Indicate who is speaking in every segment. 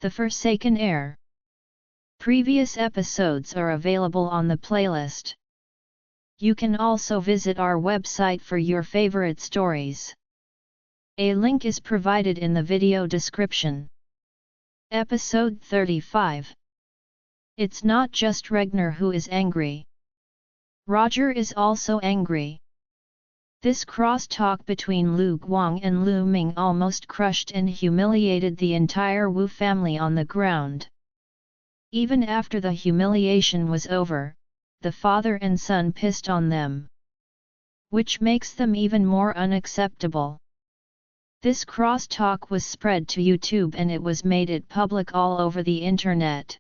Speaker 1: The Forsaken Heir. Previous episodes are available on the playlist. You can also visit our website for your favorite stories. A link is provided in the video description. Episode 35. It's not just Regner who is angry. Roger is also angry. This cross-talk between Lu Guang and Lu Ming almost crushed and humiliated the entire Wu family on the ground. Even after the humiliation was over, the father and son pissed on them, which makes them even more unacceptable. This cross-talk was spread to YouTube and it was made it public all over the internet.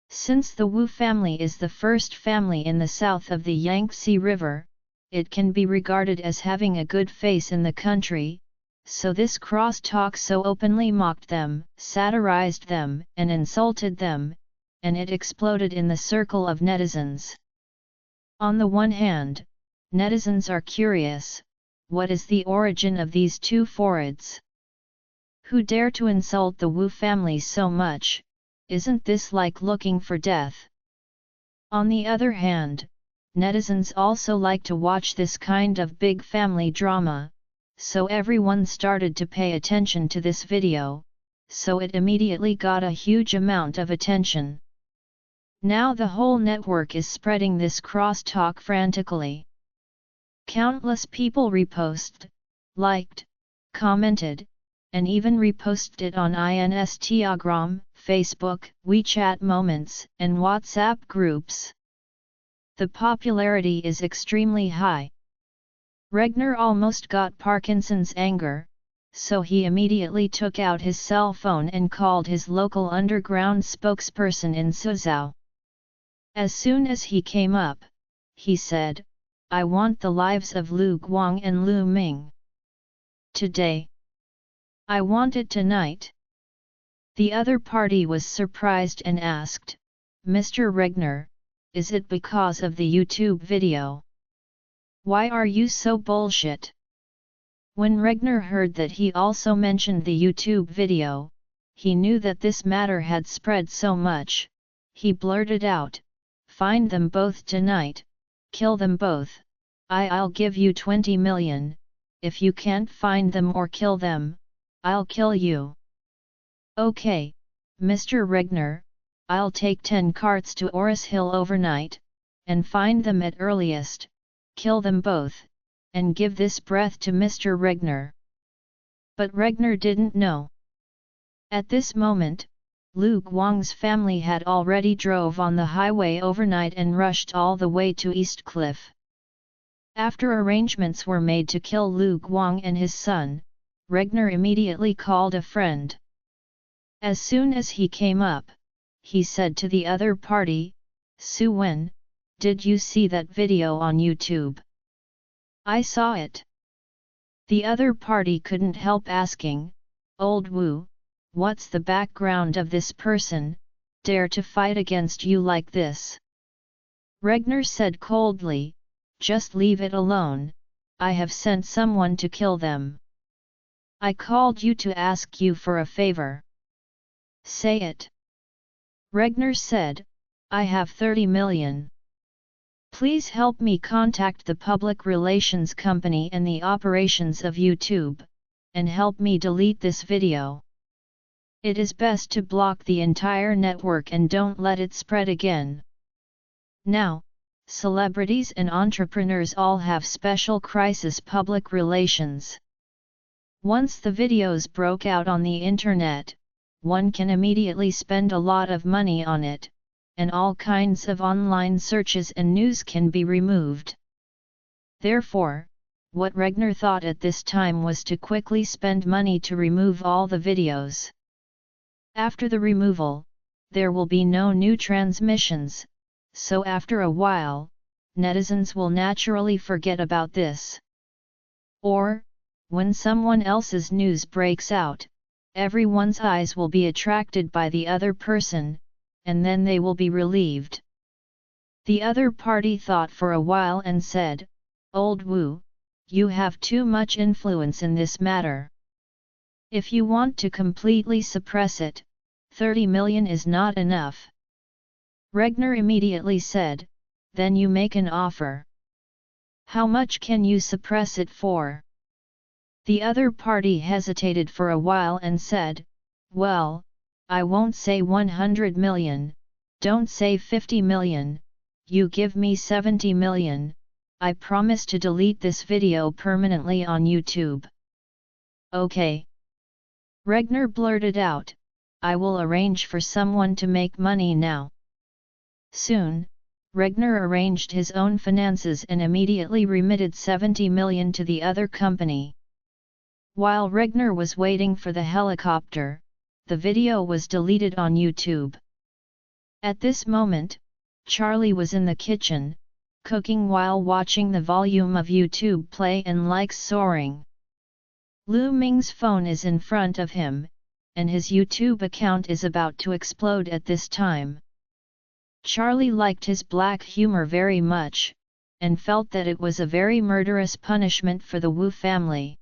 Speaker 1: Since the Wu family is the first family in the south of the Yangtze River, it can be regarded as having a good face in the country, so this cross-talk so openly mocked them, satirized them, and insulted them, and it exploded in the circle of netizens. On the one hand, netizens are curious, what is the origin of these two foreids? Who dare to insult the Wu family so much? Isn't this like looking for death? On the other hand, netizens also like to watch this kind of big family drama, so everyone started to pay attention to this video, so it immediately got a huge amount of attention. Now the whole network is spreading this cross-talk frantically. Countless people reposted, liked, commented, and even reposted it on Instagram, Facebook, WeChat Moments, and WhatsApp groups. The popularity is extremely high. Regner almost got Parkinson's anger, so he immediately took out his cell phone and called his local underground spokesperson in Suzhou. As soon as he came up, he said, "I want the lives of Lu Guang and Lu Ming. Today. I want it tonight." The other party was surprised and asked, "Mr. Regner, is it because of the YouTube video? Why are you so bullshit?" When Regner heard that he also mentioned the YouTube video, he knew that this matter had spread so much, he blurted out, "Find them both tonight, kill them both, I'll give you 20 million, if you can't find them or kill them, I'll kill you." "Okay, Mr. Regner, I'll take 10 carts to Oris Hill overnight, and find them at earliest, kill them both, and give this breath to Mr. Regner." But Regner didn't know. At this moment, Lu Guang's family had already drove on the highway overnight and rushed all the way to East Cliff. After arrangements were made to kill Lu Guang and his son, Regner immediately called a friend. As soon as he came up, he said to the other party, "Su Wen, did you see that video on YouTube?" "I saw it." The other party couldn't help asking, "Old Wu, what's the background of this person, dare to fight against you like this?" Regner said coldly, "Just leave it alone, I have sent someone to kill them. I called you to ask you for a favor." "Say it." Regner said, "I have 30 million. Please help me contact the public relations company and the operations of YouTube, and help me delete this video. It is best to block the entire network and don't let it spread again." Now, celebrities and entrepreneurs all have special crisis public relations. Once the videos broke out on the internet, one can immediately spend a lot of money on it, and all kinds of online searches and news can be removed. Therefore, what Regner thought at this time was to quickly spend money to remove all the videos. After the removal, there will be no new transmissions, so after a while, netizens will naturally forget about this. Or, when someone else's news breaks out, everyone's eyes will be attracted by the other person, and then they will be relieved. The other party thought for a while and said, "Old Wu, you have too much influence in this matter. If you want to completely suppress it, 30 million is not enough. Regner immediately said, then you make an offer. How much can you suppress it for? The other party hesitated for a while and said, well, I won't say 100 million, don't say 50 million, you give me 70 million, I promise to delete this video permanently on YouTube. Okay. Regner blurted out, I will arrange for someone to make money now. Soon, Regner arranged his own finances and immediately remitted 70 million to the other company. While Regner was waiting for the helicopter, the video was deleted on YouTube. At this moment, Charlie was in the kitchen, cooking while watching the volume of YouTube play and likes soaring. Lu Ming's phone is in front of him, and his YouTube account is about to explode at this time. Charlie liked his black humor very much, and felt that it was a very murderous punishment for the Wu family.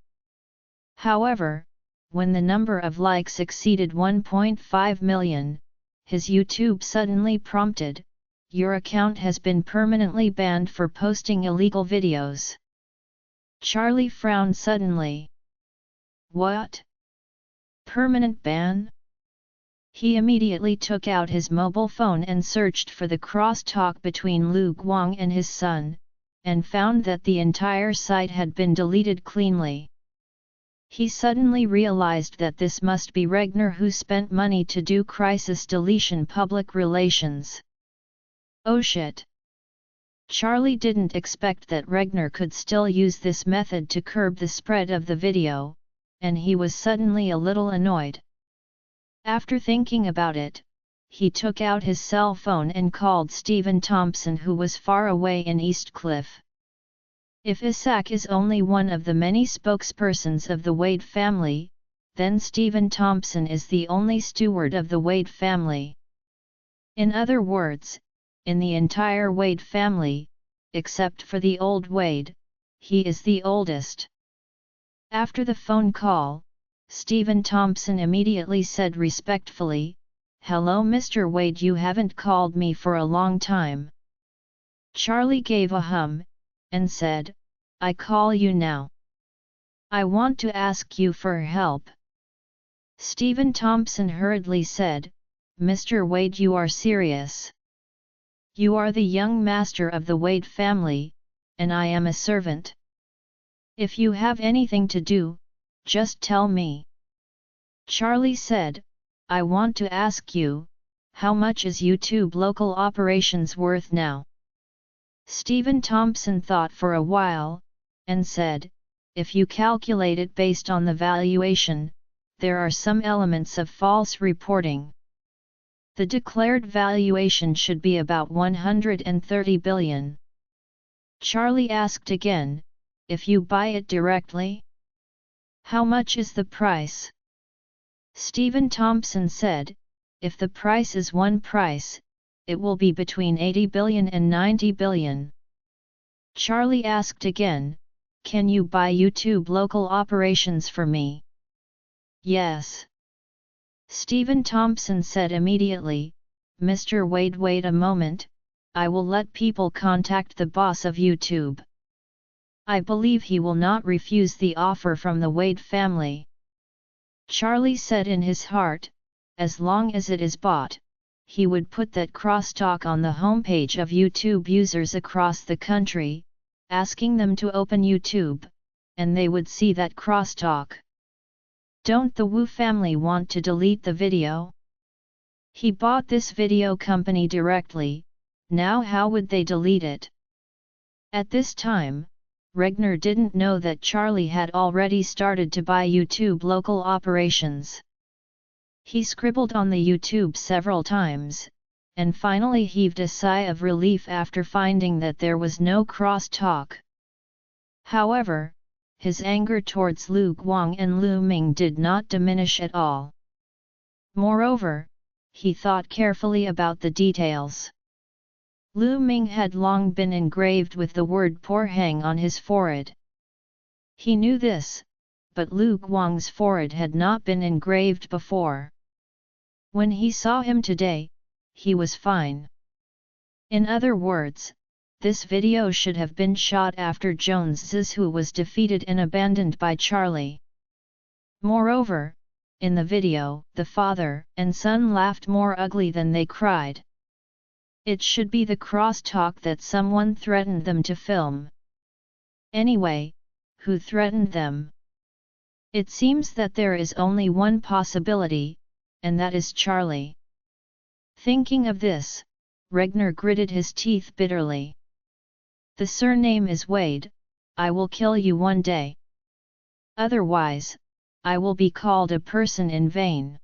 Speaker 1: However, when the number of likes exceeded 1.5 million, his YouTube suddenly prompted, your account has been permanently banned for posting illegal videos. Charlie frowned suddenly. What? Permanent ban? He immediately took out his mobile phone and searched for the crosstalk between Lu Guang and his son, and found that the entire site had been deleted cleanly. He suddenly realized that this must be Regner, who spent money to do crisis deletion public relations. Oh shit! Charlie didn't expect that Regner could still use this method to curb the spread of the video, and he was suddenly a little annoyed. After thinking about it, he took out his cell phone and called Stephen Thompson, who was far away in East Cliff. If Isaac is only one of the many spokespersons of the Wade family, then Stephen Thompson is the only steward of the Wade family. In other words, in the entire Wade family, except for the old Wade, he is the oldest. After the phone call, Stephen Thompson immediately said respectfully, "Hello Mr. Wade, you haven't called me for a long time." Charlie gave a hum, and said, "I call you now. I want to ask you for help." Stephen Thompson hurriedly said, "Mr. Wade, you are serious. You are the young master of the Wade family, and I am a servant. If you have anything to do, just tell me." Charlie said, "I want to ask you, how much is YouTube local operations worth now?" Stephen Thompson thought for a while, and said, "If you calculate it based on the valuation, there are some elements of false reporting. The declared valuation should be about 130 billion. Charlie asked again, "If you buy it directly? How much is the price?" Stephen Thompson said, "If the price is one price, it will be between 80 billion and 90 billion. Charlie asked again, "Can you buy YouTube local operations for me?" "Yes." Stephen Thompson said immediately, "Mr. Wade, wait a moment, I will let people contact the boss of YouTube. I believe he will not refuse the offer from the Wade family." Charlie said in his heart, as long as it is bought, he would put that crosstalk on the homepage of YouTube users across the country, asking them to open YouTube, and they would see that crosstalk. Don't the Wu family want to delete the video? He bought this video company directly, now how would they delete it? At this time, Regner didn't know that Charlie had already started to buy YouTube local operations. He scribbled on the YouTube several times, and finally heaved a sigh of relief after finding that there was no cross-talk. However, his anger towards Lu Guang and Lu Ming did not diminish at all. Moreover, he thought carefully about the details. Lu Ming had long been engraved with the word "poor hang" on his forehead. He knew this, but Lu Guang's forehead had not been engraved before. When he saw him today, he was fine. In other words, this video should have been shot after Jones's, who was defeated and abandoned by Charlie. Moreover, in the video, the father and son laughed more ugly than they cried. It should be the crosstalk that someone threatened them to film. Anyway, who threatened them? It seems that there is only one possibility, and that is Charlie. Thinking of this, Regner gritted his teeth bitterly. The surname is Wade. I will kill you one day. Otherwise, I will be called a person in vain.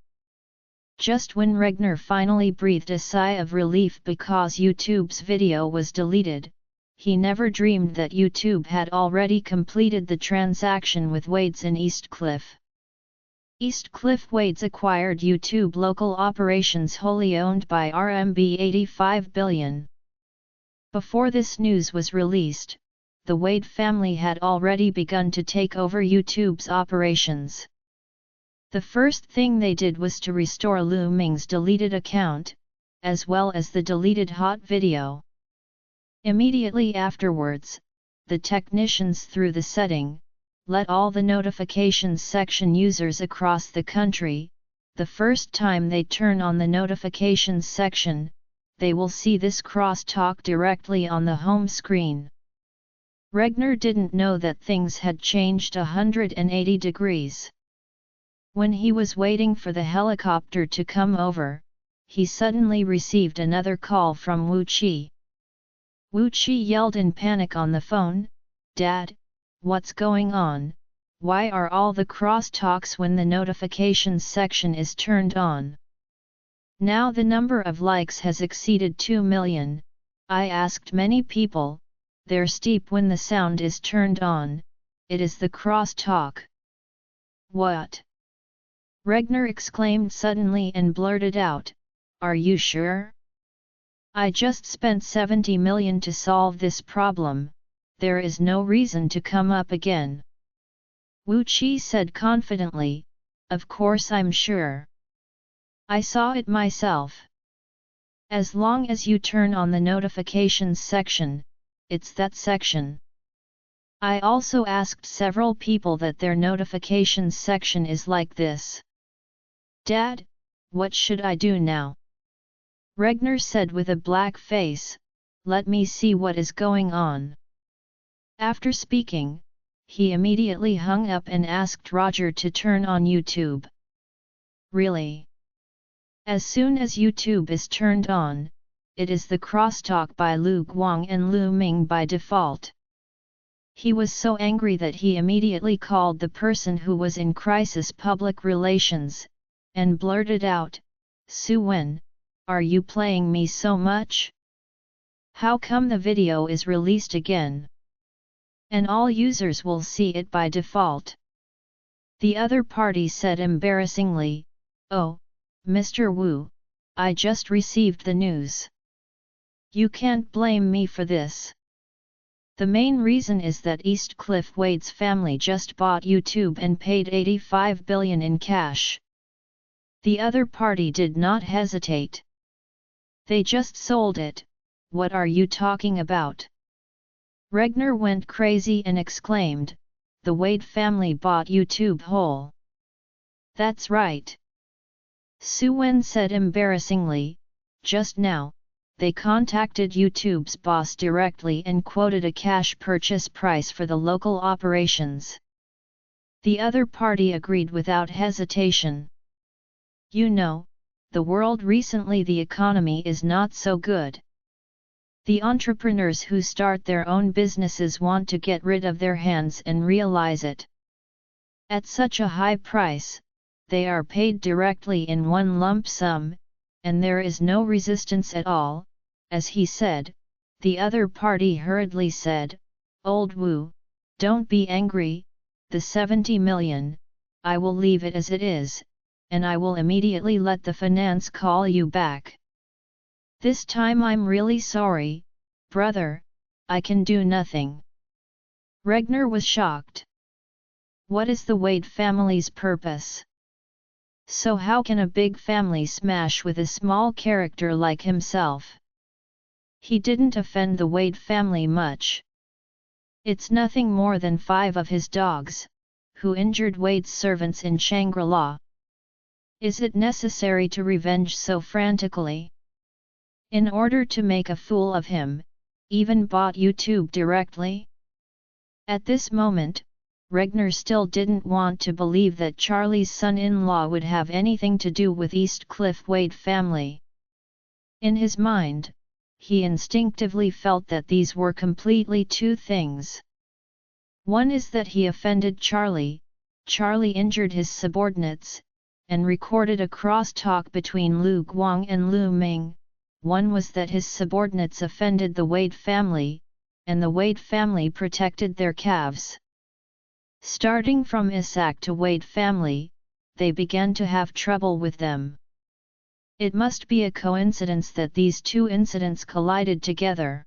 Speaker 1: Just when Regner finally breathed a sigh of relief because YouTube's video was deleted, he never dreamed that YouTube had already completed the transaction with Wade's in Eastcliff. Eastcliff Wade's acquired YouTube local operations wholly owned by RMB 85 billion. Before this news was released, the Wade family had already begun to take over YouTube's operations. The first thing they did was to restore Lu Ming's deleted account, as well as the deleted hot video. Immediately afterwards, the technicians through the setting, let all the notifications section users across the country, the first time they turn on the notifications section, they will see this crosstalk directly on the home screen. Regner didn't know that things had changed 180 degrees. When he was waiting for the helicopter to come over, he suddenly received another call from Wu Qi. Wu Qi yelled in panic on the phone, "Dad, what's going on? Why are all the crosstalks when the notifications section is turned on? Now the number of likes has exceeded 2 million, I asked many people, they're steep when the sound is turned on, it is the crosstalk." "What?" Regner exclaimed suddenly and blurted out, "Are you sure? I just spent 70 million to solve this problem, there is no reason to come up again." Wu Qi said confidently, "Of course I'm sure. I saw it myself. As long as you turn on the notifications section, it's that section. I also asked several people that their notifications section is like this." "Dad, what should I do now?" Regner said with a black face, "Let me see what is going on." After speaking, he immediately hung up and asked Roger to turn on YouTube. "Really? As soon as YouTube is turned on, it is the crosstalk by Lu Guang and Lu Ming by default." He was so angry that he immediately called the person who was in crisis public relations, and blurted out, "Su Wen, are you playing me so much? How come the video is released again? And all users will see it by default?" The other party said embarrassingly, "Oh, Mr. Wu, I just received the news. You can't blame me for this. The main reason is that Eastcliff Wade's family just bought YouTube and paid 85 billion in cash." The other party did not hesitate. "They just sold it, what are you talking about?" Regner went crazy and exclaimed, "The Wade family bought YouTube whole." "That's right." Su Wen said embarrassingly, "Just now, they contacted YouTube's boss directly and quoted a cash purchase price for the local operations." The other party agreed without hesitation. "You know, the world recently the economy is not so good. The entrepreneurs who start their own businesses want to get rid of their hands and realize it. At such a high price, they are paid directly in one lump sum, and there is no resistance at all." As he said, the other party hurriedly said, "Old Wu, don't be angry, the 70 million, I will leave it as it is, and I will immediately let the finance call you back. This time I'm really sorry, brother, I can do nothing." Regner was shocked. What is the Wade family's purpose? So how can a big family smash with a small character like himself? He didn't offend the Wade family much. It's nothing more than 5 of his dogs, who injured Wade's servants in Shangri-La. Is it necessary to revenge so frantically? In order to make a fool of him, even bought YouTube directly? At this moment, Regner still didn't want to believe that Charlie's son-in-law would have anything to do with East Cliff Wade family. In his mind, he instinctively felt that these were completely two things. One is that he offended Charlie, Charlie injured his subordinates, and recorded a crosstalk between Lu Guang and Lu Ming. One was that his subordinates offended the Wade family, and the Wade family protected their calves. Starting from Isaac to Wade family, they began to have trouble with them. It must be a coincidence that these two incidents collided together.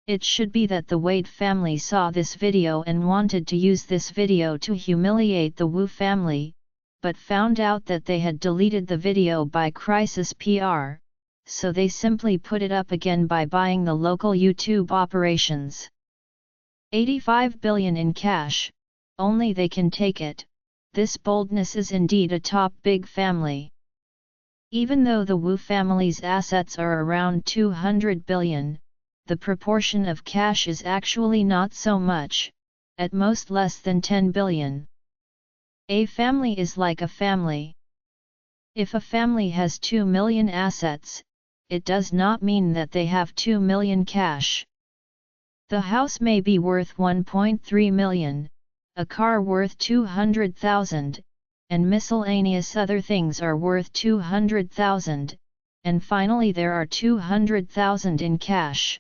Speaker 1: It should be that the Wade family saw this video and wanted to use this video to humiliate the Wu family, but found out that they had deleted the video by crisis PR, so they simply put it up again by buying the local YouTube operations. 85 billion in cash, only they can take it. This boldness is indeed a top big family. Even though the Wu family's assets are around 200 billion, the proportion of cash is actually not so much, at most less than 10 billion. A family is like a family. If a family has 2 million assets, it does not mean that they have 2 million cash. The house may be worth 1.3 million, a car worth 200,000, and miscellaneous other things are worth 200,000, and finally there are 200,000 in cash.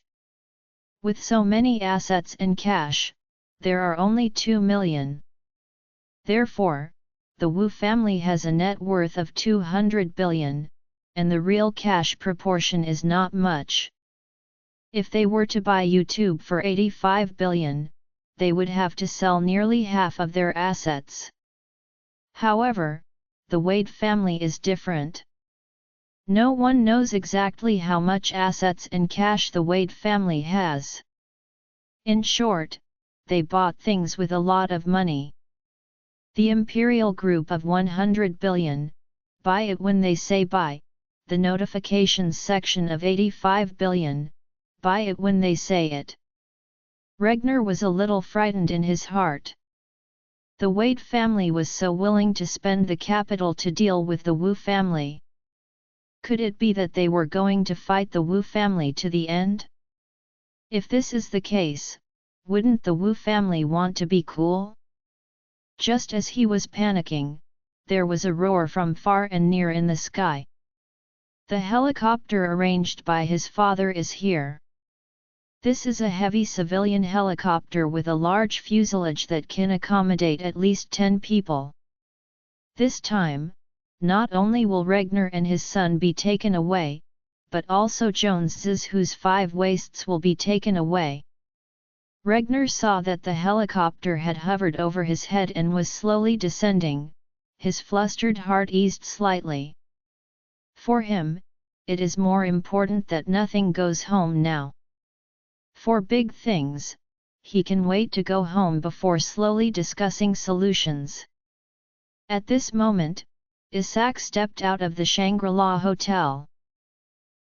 Speaker 1: With so many assets and cash, there are only 2 million. Therefore, the Wu family has a net worth of 200 billion, and the real cash proportion is not much. If they were to buy YouTube for 85 billion, they would have to sell nearly half of their assets. However, the Wade family is different. No one knows exactly how much assets and cash the Wade family has. In short, they bought things with a lot of money. The Imperial Group of 100 billion, buy it when they say buy, the notifications section of 85 billion, buy it when they say it. Regner was a little frightened in his heart. The Wade family was so willing to spend the capital to deal with the Wu family. Could it be that they were going to fight the Wu family to the end? If this is the case, wouldn't the Wu family want to be cool? Just as he was panicking, there was a roar from far and near in the sky. The helicopter arranged by his father is here. This is a heavy civilian helicopter with a large fuselage that can accommodate at least 10 people. This time, not only will Regner and his son be taken away, but also Jones's whose 5 waists will be taken away. Regner saw that the helicopter had hovered over his head and was slowly descending, his flustered heart eased slightly. For him, it is more important that nothing goes home now. For big things, he can wait to go home before slowly discussing solutions. At this moment, Isaac stepped out of the Shangri-La Hotel.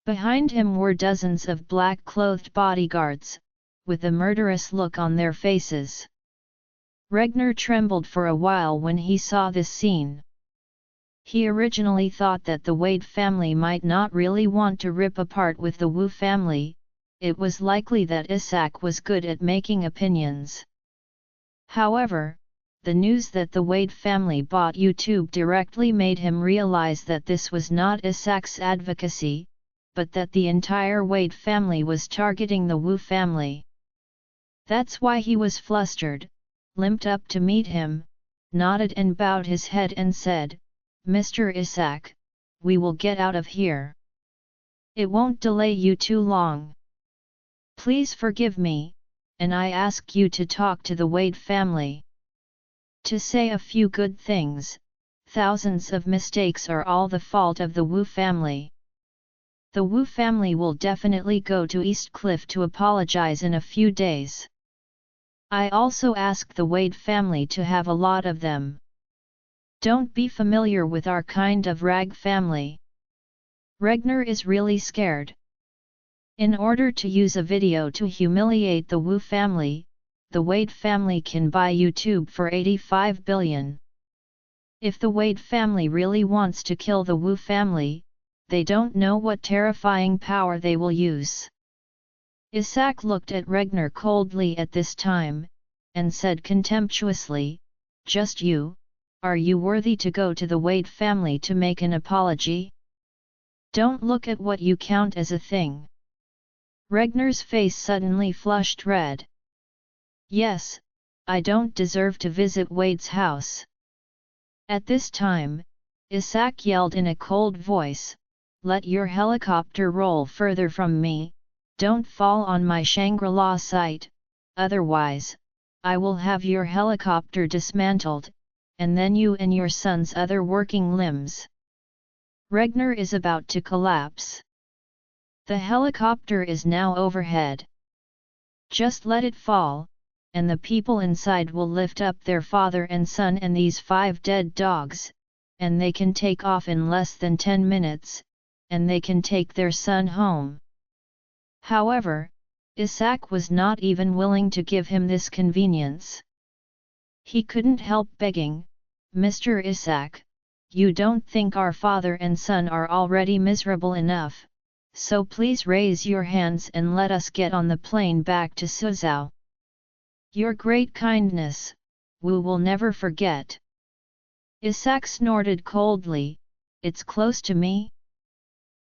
Speaker 1: Behind him were dozens of black-clothed bodyguards, with a murderous look on their faces. Regner trembled for a while when he saw this scene. He originally thought that the Wade family might not really want to rip apart with the Wu family. It was likely that Isaac was good at making opinions. However, the news that the Wade family bought YouTube directly made him realize that this was not Isaac's advocacy, but that the entire Wade family was targeting the Wu family. That's why he was flustered, limped up to meet him, nodded and bowed his head and said, "Mr. Isaac, we will get out of here. It won't delay you too long. Please forgive me, and I ask you to talk to the Wade family. To say a few good things, thousands of mistakes are all the fault of the Wu family. The Wu family will definitely go to East Cliff to apologize in a few days. I also asked the Wade family to have a lot of them. Don't be familiar with our kind of rag family. Regner is really scared. In order to use a video to humiliate the Wu family, the Wade family can buy YouTube for 85 billion. If the Wade family really wants to kill the Wu family, they don't know what terrifying power they will use. Isaac looked at Regner coldly at this time, and said contemptuously, "Just you? Are you worthy to go to the Wade family to make an apology? Don't look at what you count as a thing." Regner's face suddenly flushed red. "Yes, I don't deserve to visit Wade's house." At this time, Isaac yelled in a cold voice, "Let your helicopter roll further from me, don't fall on my Shangri-La site, otherwise, I will have your helicopter dismantled, and then you and your son's other working limbs." Regner is about to collapse. The helicopter is now overhead. Just let it fall, and the people inside will lift up their father and son and these 5 dead dogs, and they can take off in less than 10 minutes, and they can take their son home. However, Isaac was not even willing to give him this convenience. He couldn't help begging, "Mr. Isaac, you don't think our father and son are already miserable enough, so please raise your hands and let us get on the plane back to Suzhou. Your great kindness, Wu will never forget." Isaac snorted coldly, "It's close to me?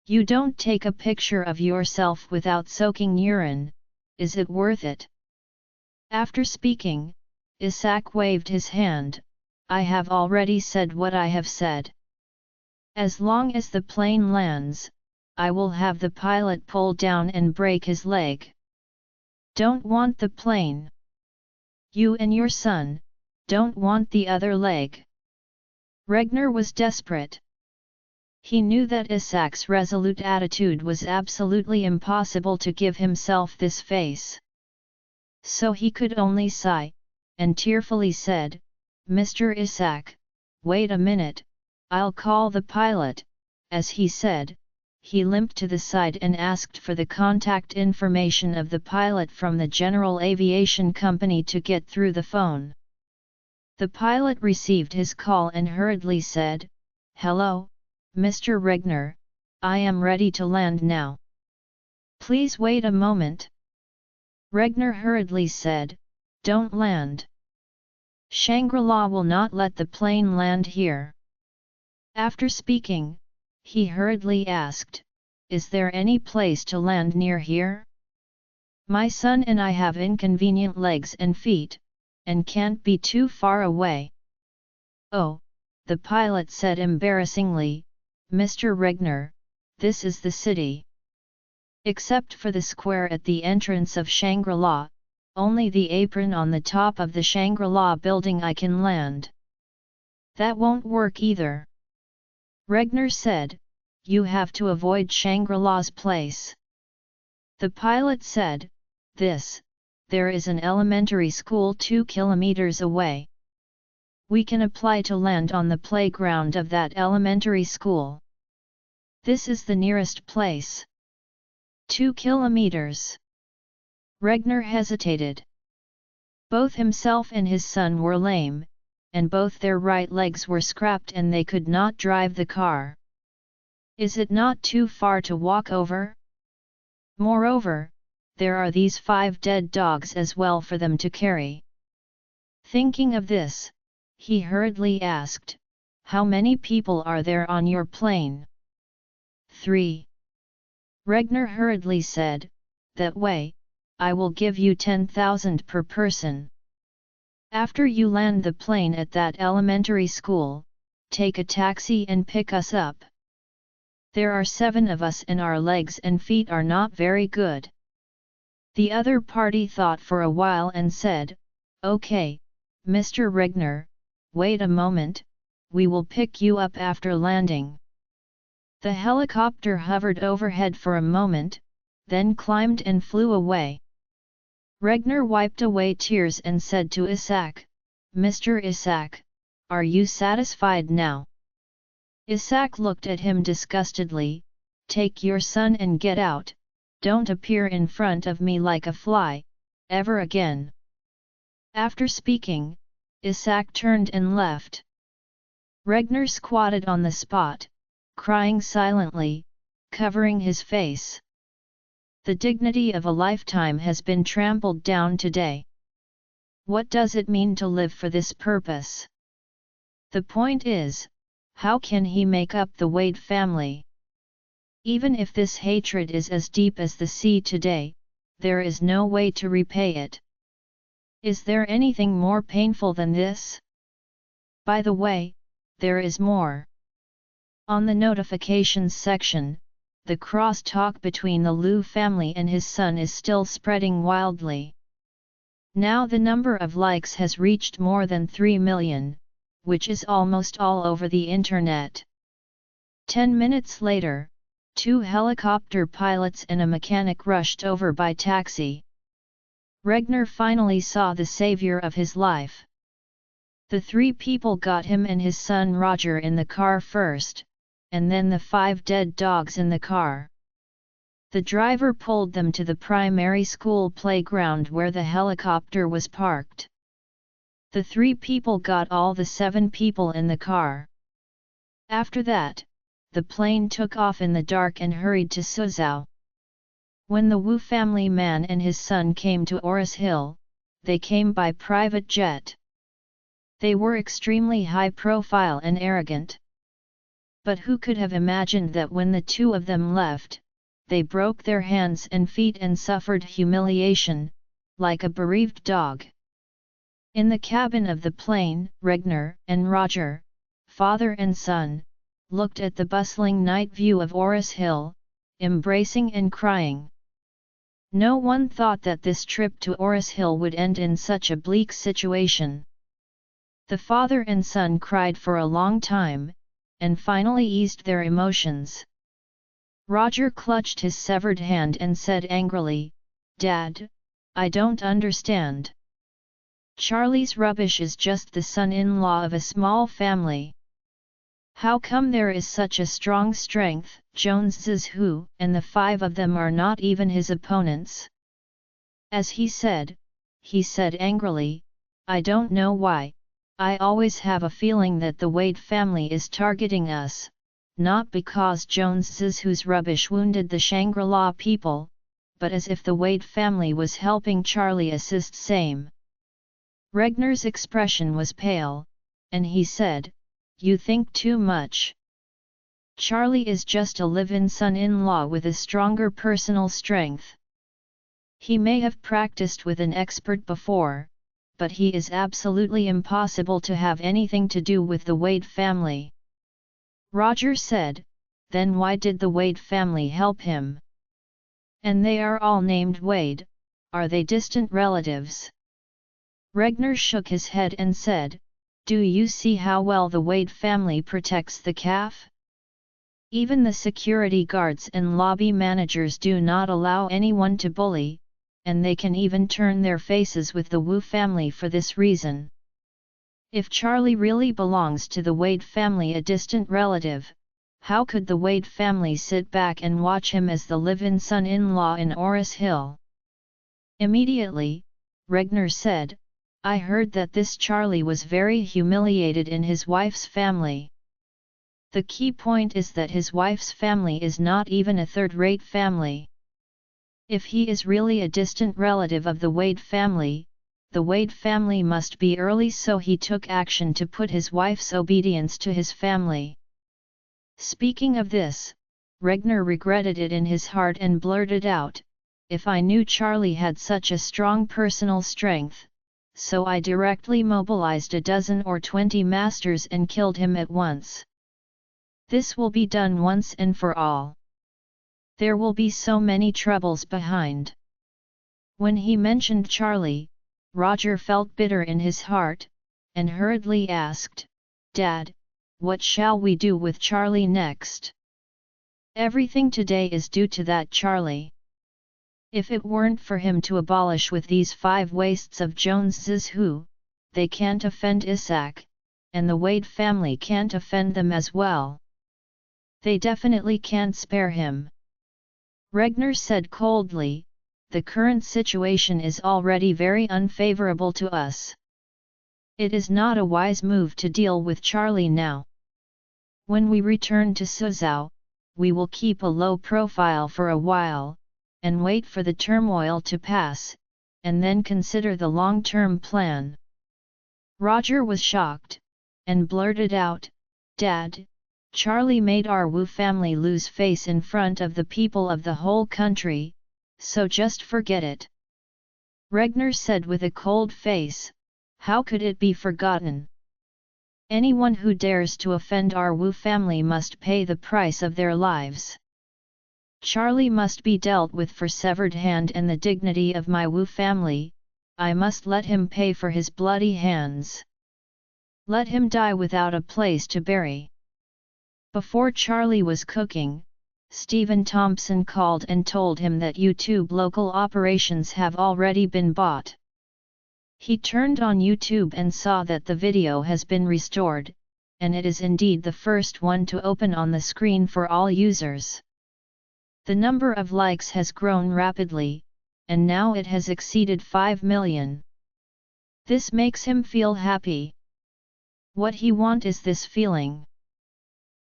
Speaker 1: You don't take a picture of yourself without soaking urine, is it worth it?" After speaking, Isaac waved his hand, "I have already said what I have said. As long as the plane lands, I will have the pilot pull down and break his leg. Don't want the plane. You and your son, don't want the other leg." Regner was desperate. He knew that Isaac's resolute attitude was absolutely impossible to give himself this face. So he could only sigh, and tearfully said, "Mr. Isaac, wait a minute, I'll call the pilot." As he said, he limped to the side and asked for the contact information of the pilot from the General Aviation Company to get through the phone. The pilot received his call and hurriedly said, "Hello, Mr. Regner, I am ready to land now. Please wait a moment." Regner hurriedly said, "Don't land. Shangri-La will not let the plane land here." After speaking, he hurriedly asked, "Is there any place to land near here? My son and I have inconvenient legs and feet, and can't be too far away." "Oh," the pilot said embarrassingly, "Mr. Regner, this is the city. Except for the square at the entrance of Shangri-La, only the apron on the top of the Shangri-La building I can land." "That won't work either," Regner said, "you have to avoid Shangri-La's place." The pilot said, There is an elementary school 2 kilometers away. We can apply to land on the playground of that elementary school. This is the nearest place." 2 kilometers. Regner hesitated. Both himself and his son were lame, and both their right legs were scrapped and they could not drive the car. Is it not too far to walk over? Moreover, there are these 5 dead dogs as well for them to carry. Thinking of this, he hurriedly asked, "How many people are there on your plane?" 3. Regner hurriedly said, "That way, I will give you 10,000 per person. After you land the plane at that elementary school, take a taxi and pick us up. There are 7 of us and our legs and feet are not very good." The other party thought for a while and said, "Okay, Mr. Regner, wait a moment, we will pick you up after landing. The helicopter hovered overhead for a moment, then climbed and flew away. Regner wiped away tears and said to Isaac, "Mr. Isaac, are you satisfied now?" Isaac looked at him disgustedly. "Take your son and get out, don't appear in front of me like a fly, ever again." After speaking, Isaac turned and left. Regner squatted on the spot, crying silently, covering his face. The dignity of a lifetime has been trampled down today. What does it mean to live for this purpose? The point is, how can he make up the Wade family? Even if this hatred is as deep as the sea today, there is no way to repay it. Is there anything more painful than this? By the way, there is more. On the notifications section, the cross-talk between the Liu family and his son is still spreading wildly. Now the number of likes has reached more than 3 million, which is almost all over the internet. 10 minutes later, 2 helicopter pilots and a mechanic rushed over by taxi. Regner finally saw the savior of his life. The 3 people got him and his son Roger in the car first, and then the 5 dead dogs in the car. The driver pulled them to the primary school playground where the helicopter was parked. The 3 people got all the 7 people in the car. After that, the plane took off in the dark and hurried to Suzhou. When the Wu family man and his son came to Oris Hill, they came by private jet. They were extremely high profile and arrogant. But who could have imagined that when the 2 of them left, they broke their hands and feet and suffered humiliation, like a bereaved dog. In the cabin of the plane, Regner and Roger, father and son, looked at the bustling night view of Oris Hill, embracing and crying. No one thought that this trip to Oris Hill would end in such a bleak situation. The father and son cried for a long time, and finally eased their emotions. Roger clutched his severed hand and said angrily, "Dad, I don't understand. Charlie's rubbish is just the son-in-law of a small family. How come there is such a strong strength, Joneses who, and the 5 of them are not even his opponents?" As he said angrily, "I don't know why, I always have a feeling that the Wade family is targeting us, not because Joneses whose rubbish wounded the Shangri-La people, but as if the Wade family was helping Charlie assist same." Regner's expression was pale, and he said, "You think too much. Charlie is just a live-in son-in-law with a stronger personal strength. He may have practiced with an expert before, but he is absolutely impossible to have anything to do with the Wade family." Roger said, "Then why did the Wade family help him? And they are all named Wade, are they distant relatives?" Regner shook his head and said, "Do you see how well the Wade family protects the calf? Even the security guards and lobby managers do not allow anyone to bully, and they can even turn their faces with the Wu family for this reason. If Charlie really belongs to the Wade family, a distant relative, how could the Wade family sit back and watch him as the live-in son-in-law in Oris Hill?" Immediately, Regner said, "I heard that this Charlie was very humiliated in his wife's family. The key point is that his wife's family is not even a third-rate family. If he is really a distant relative of the Wade family, the Wade family must be early, so he took action to put his wife's obedience to his family." Speaking of this, Regner regretted it in his heart and blurted out, "If I knew Charlie had such a strong personal strength, so I directly mobilized a dozen or 20 masters and killed him at once. This will be done once and for all. There will be so many troubles behind." When he mentioned Charlie, Roger felt bitter in his heart, and hurriedly asked, "Dad, what shall we do with Charlie next? Everything today is due to that Charlie. If it weren't for him to abolish with these 5 wastes of Joneses who, they can't offend Isaac, and the Wade family can't offend them as well. They definitely can't spare him. Regner said coldly, the current situation is already very unfavorable to us. It is not a wise move to deal with Charlie now. When we return to Suzhou, we will keep a low profile for a while, and wait for the turmoil to pass, and then consider the long-term plan. Roger was shocked, and blurted out, Dad, Charlie made our Wu family lose face in front of the people of the whole country, so just forget it. Regner said with a cold face, how could it be forgotten? Anyone who dares to offend our Wu family must pay the price of their lives. Charlie must be dealt with for severed hand and the dignity of my Wu family, I must let him pay for his bloody hands. Let him die without a place to bury. Before Charlie was cooking, Stephen Thompson called and told him that YouTube local operations have already been bought. He turned on YouTube and saw that the video has been restored, and it is indeed the first one to open on the screen for all users. The number of likes has grown rapidly, and now it has exceeded 5 million. This makes him feel happy. What he wants is this feeling.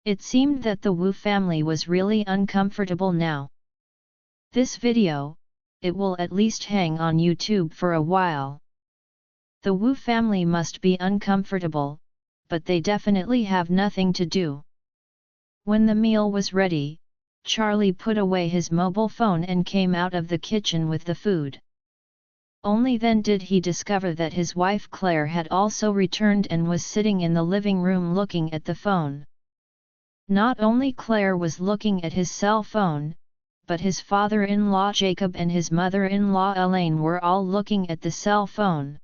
Speaker 1: It seemed that the Wu family was really uncomfortable now. This video, it will at least hang on YouTube for a while. The Wu family must be uncomfortable, but they definitely have nothing to do. When the meal was ready, Charlie put away his mobile phone and came out of the kitchen with the food. Only then did he discover that his wife Claire had also returned and was sitting in the living room looking at the phone. Not only Claire was looking at his cell phone, but his father-in-law Jacob and his mother-in-law Elaine were all looking at the cell phone.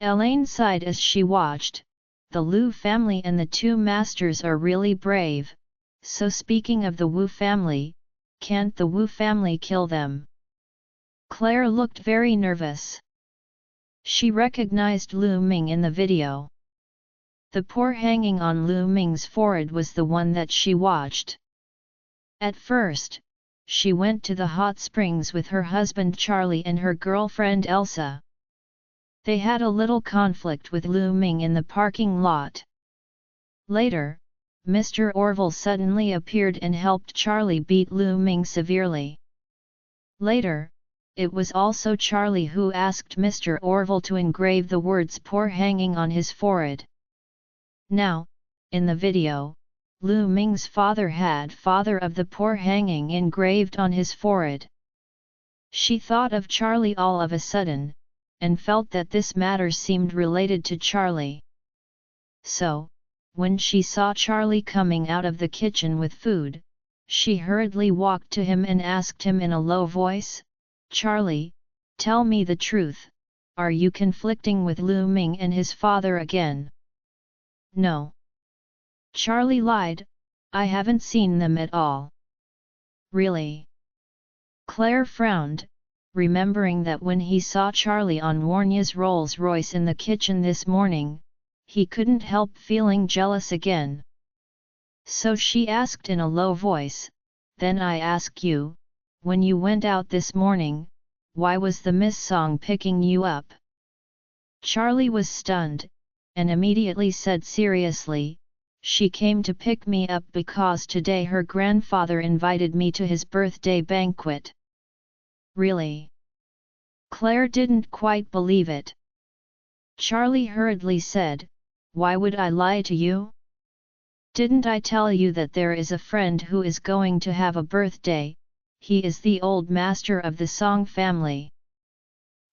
Speaker 1: Elaine sighed as she watched. The Liu family and the 2 masters are really brave, so speaking of the Wu family, can't the Wu family kill them? Claire looked very nervous. She recognized Lu Ming in the video. The pore hanging on Lu Ming's forehead was the one that she watched. At first, she went to the hot springs with her husband Charlie and her girlfriend Elsa. They had a little conflict with Lu Ming in the parking lot. Later, Mr. Orville suddenly appeared and helped Charlie beat Lu Ming severely. Later, it was also Charlie who asked Mr. Orville to engrave the words "poor" hanging on his forehead. Now, in the video, Lu Ming's father had "father of the poor" hanging engraved on his forehead. She thought of Charlie all of a sudden, and felt that this matter seemed related to Charlie. So, when she saw Charlie coming out of the kitchen with food, she hurriedly walked to him and asked him in a low voice, "Charlie, tell me the truth, are you conflicting with Lu Ming and his father again?" "No." Charlie lied, "I haven't seen them at all." "Really?" Claire frowned, remembering that when he saw Charlie on Warnya's Rolls-Royce in the kitchen this morning, he couldn't help feeling jealous again. So she asked in a low voice, "Then I ask you, when you went out this morning, why was the Miss Song picking you up?" Charlie was stunned, and immediately said seriously, "She came to pick me up because today her grandfather invited me to his birthday banquet." "Really?" Claire didn't quite believe it. Charlie hurriedly said, "Why would I lie to you? Didn't I tell you that there is a friend who is going to have a birthday? He is the old master of the Song family."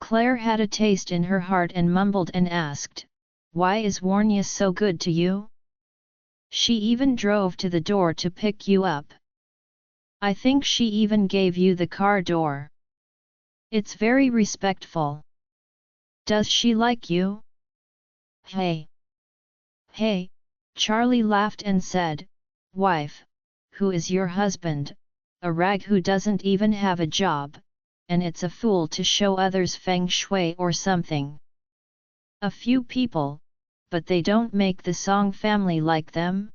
Speaker 1: Claire had a taste in her heart and mumbled and asked, "Why is Warnya so good to you? She even drove to the door to pick you up. I think she even gave you the car door. It's very respectful. Does she like you?" "Hey! Hey, Charlie laughed and said, "Wife, who is your husband? A rag who doesn't even have a job, and it's a fool to show others feng shui or something." "A few people, but they don't make the Song family like them."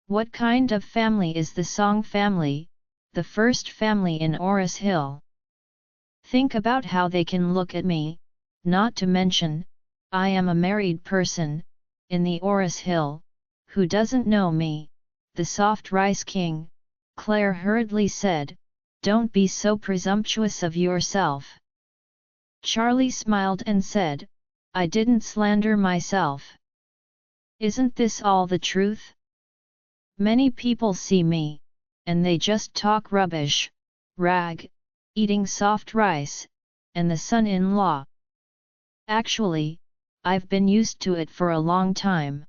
Speaker 1: "What kind of family is the Song family, the first family in Oris Hill? Think about how they can look at me, not to mention, I am a married person, in the Oris Hill, who doesn't know me, the soft rice king," Claire hurriedly said. "Don't be so presumptuous of yourself." Charlie smiled and said, "I didn't slander myself. Isn't this all the truth? Many people see me, and they just talk rubbish, rag, eating soft rice, and the son-in-law. Actually, I've been used to it for a long time."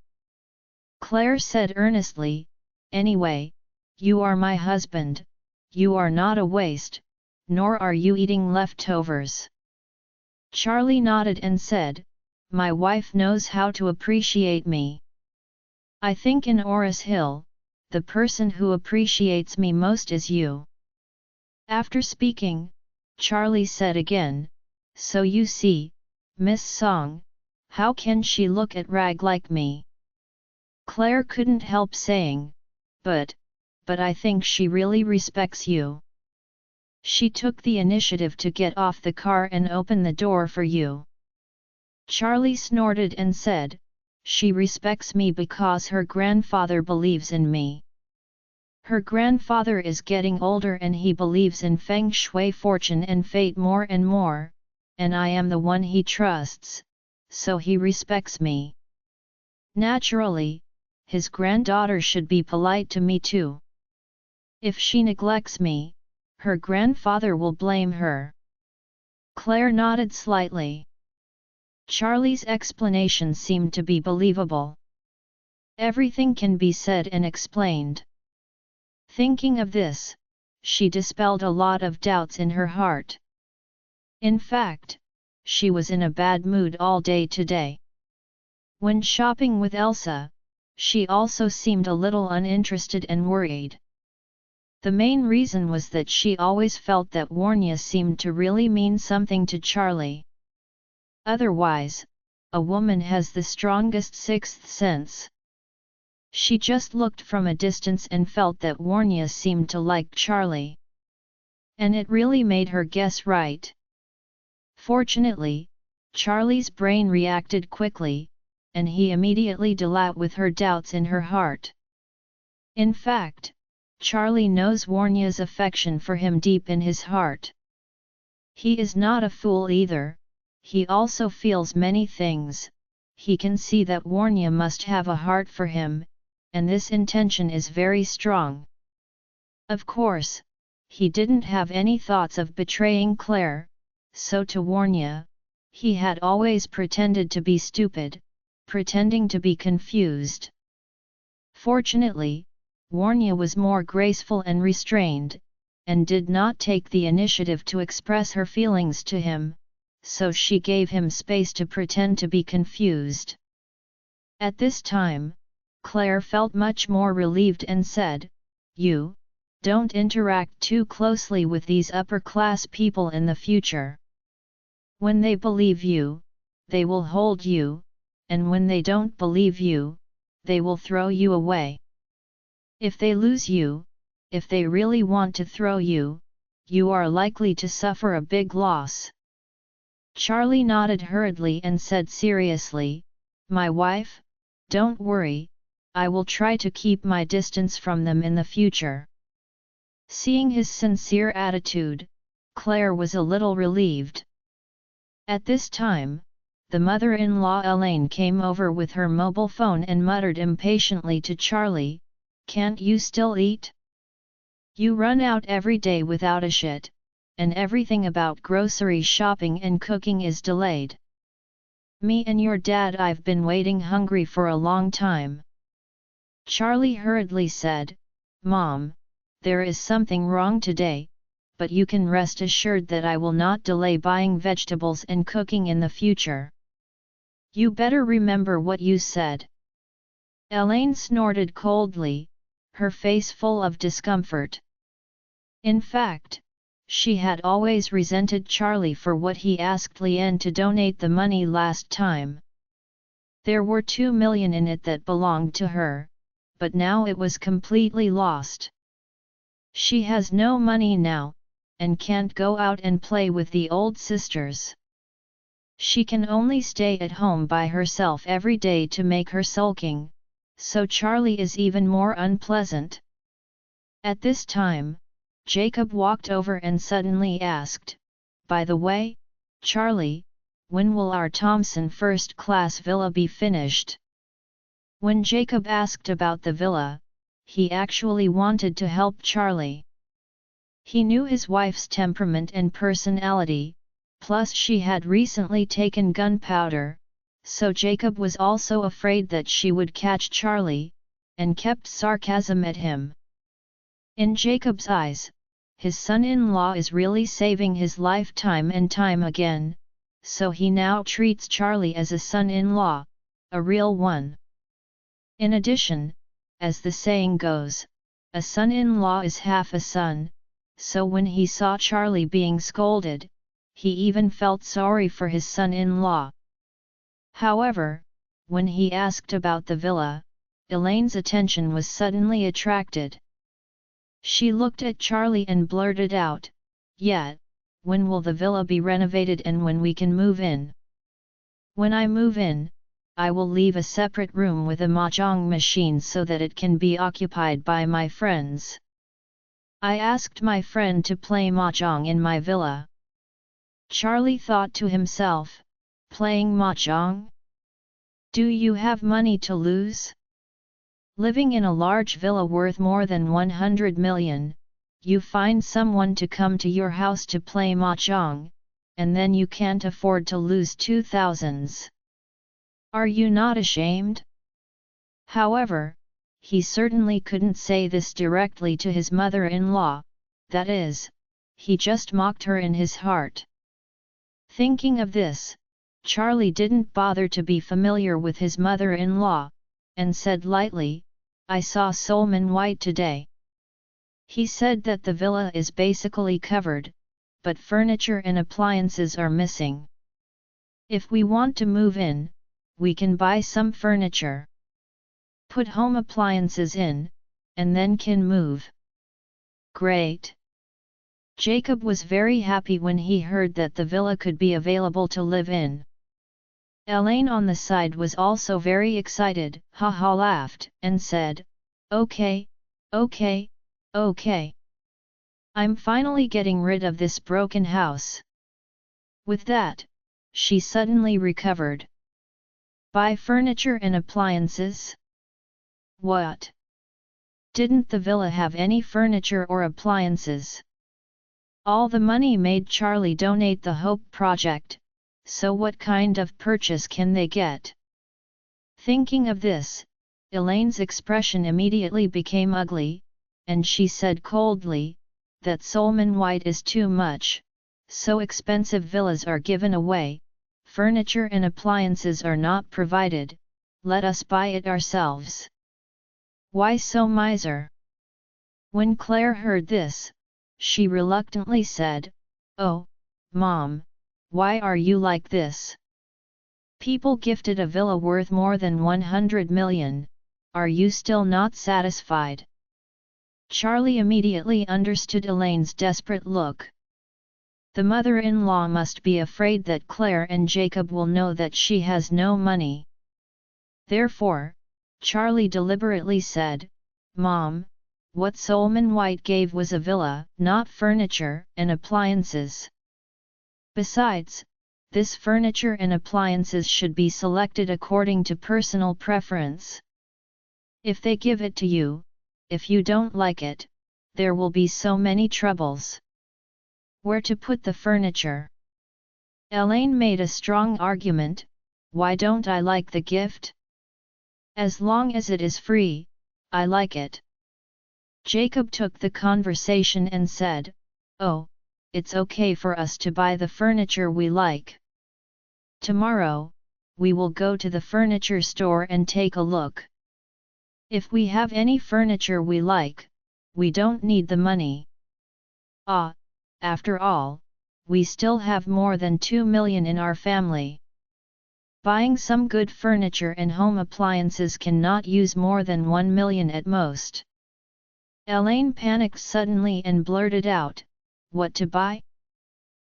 Speaker 1: Claire said earnestly, "Anyway, you are my husband, you are not a waste, nor are you eating leftovers." Charlie nodded and said, "My wife knows how to appreciate me. I think in Oris Hill, the person who appreciates me most is you." After speaking, Charlie said again, "So you see, Miss Song, how can she look at rag like me?" Claire couldn't help saying, but I think she really respects you. She took the initiative to get off the car and open the door for you." Charlie snorted and said, "She respects me because her grandfather believes in me. Her grandfather is getting older and he believes in feng shui, fortune and fate more and more, and I am the one he trusts, so he respects me. Naturally, his granddaughter should be polite to me too. If she neglects me, her grandfather will blame her." Claire nodded slightly. Charlie's explanation seemed to be believable. Everything can be said and explained. Thinking of this, she dispelled a lot of doubts in her heart. In fact, she was in a bad mood all day today. When shopping with Elsa, she also seemed a little uninterested and worried. The main reason was that she always felt that Warnya seemed to really mean something to Charlie. Otherwise, a woman has the strongest sixth sense. She just looked from a distance and felt that Warnya seemed to like Charlie. And it really made her guess right. Fortunately, Charlie's brain reacted quickly, and he immediately dealt out with her doubts in her heart. In fact, Charlie knows Warnya's affection for him deep in his heart. He is not a fool either, he also feels many things. He can see that Warnya must have a heart for him, and this intention is very strong. Of course, he didn't have any thoughts of betraying Claire, so to Warnya, he had always pretended to be stupid, pretending to be confused. Fortunately, Warnya was more graceful and restrained, and did not take the initiative to express her feelings to him, so she gave him space to pretend to be confused. At this time, Claire felt much more relieved and said, "You, don't interact too closely with these upper-class people in the future. When they believe you, they will hold you, and when they don't believe you, they will throw you away. If they lose you, if they really want to throw you, you are likely to suffer a big loss." Charlie nodded hurriedly and said seriously, "My wife, don't worry, I will try to keep my distance from them in the future." Seeing his sincere attitude, Claire was a little relieved. At this time, the mother-in-law Elaine came over with her mobile phone and muttered impatiently to Charlie, "Can't you still eat? You run out every day without a shit, and everything about grocery shopping and cooking is delayed. Me and your dad, I've been waiting hungry for a long time." Charlie hurriedly said, "Mom, there is something wrong today, but you can rest assured that I will not delay buying vegetables and cooking in the future. You better remember what you said." Elaine snorted coldly, her face full of discomfort. In fact, she had always resented Charlie for what he asked Lien to donate the money last time. There were 2 million in it that belonged to her, but now it was completely lost. She has no money now, and can't go out and play with the old sisters. She can only stay at home by herself every day to make her sulking, so Charlie is even more unpleasant. At this time, Jacob walked over and suddenly asked, "By the way, Charlie, when will our Thompson first-class villa be finished?" When Jacob asked about the villa, he actually wanted to help Charlie. He knew his wife's temperament and personality, plus she had recently taken gunpowder, so Jacob was also afraid that she would catch Charlie, and kept sarcasm at him. In Jacob's eyes, his son-in-law is really saving his life time and time again, so he now treats Charlie as a son-in-law, a real one. In addition, as the saying goes, a son-in-law is half a son, so when he saw Charlie being scolded, he even felt sorry for his son-in-law. However, when he asked about the villa, Elaine's attention was suddenly attracted. She looked at Charlie and blurted out, "Yeah, when will the villa be renovated and when we can move in?" "When I move in, I will leave a separate room with a mahjong machine so that it can be occupied by my friends. I asked my friend to play mahjong in my villa." Charlie thought to himself, "Playing mahjong? Do you have money to lose? Living in a large villa worth more than 100 million, you find someone to come to your house to play mahjong, and then you can't afford to lose 2,000s. Are you not ashamed?" However, he certainly couldn't say this directly to his mother-in-law, that is, he just mocked her in his heart. Thinking of this, Charlie didn't bother to be familiar with his mother-in-law, and said lightly, "I saw Solomon White today. He said that the villa is basically covered, but furniture and appliances are missing. If we want to move in, we can buy some furniture. Put home appliances in, and then can move." Great! Jacob was very happy when he heard that the villa could be available to live in. Elaine on the side was also very excited, ha laughed, and said, "Okay, okay, okay. I'm finally getting rid of this broken house." With that, she suddenly recovered. "Buy furniture and appliances? What? Didn't the villa have any furniture or appliances? All the money made Charlie donate the Hope Project, so what kind of purchase can they get?" Thinking of this, Elaine's expression immediately became ugly, and she said coldly, "That Solomon White is too much, so expensive villas are given away, furniture and appliances are not provided, let us buy it ourselves. Why so miser?" When Claire heard this, she reluctantly said, "Oh, Mom, why are you like this? People gifted a villa worth more than 100 million, are you still not satisfied?" Charlie immediately understood Elaine's desperate look. The mother-in-law must be afraid that Claire and Jacob will know that she has no money. Therefore, Charlie deliberately said, "Mom, what Solomon White gave was a villa, not furniture and appliances. Besides, this furniture and appliances should be selected according to personal preference. If they give it to you, if you don't like it, there will be so many troubles. Where to put the furniture?" Elaine made a strong argument, "Why don't I like the gift? As long as it is free, I like it." Jacob took the conversation and said, "Oh, it's okay for us to buy the furniture we like. Tomorrow, we will go to the furniture store and take a look. If we have any furniture we like, we don't need the money. After all, we still have more than 2 million in our family. Buying some good furniture and home appliances cannot use more than 1 million at most. Elaine panicked suddenly and blurted out, "What to buy?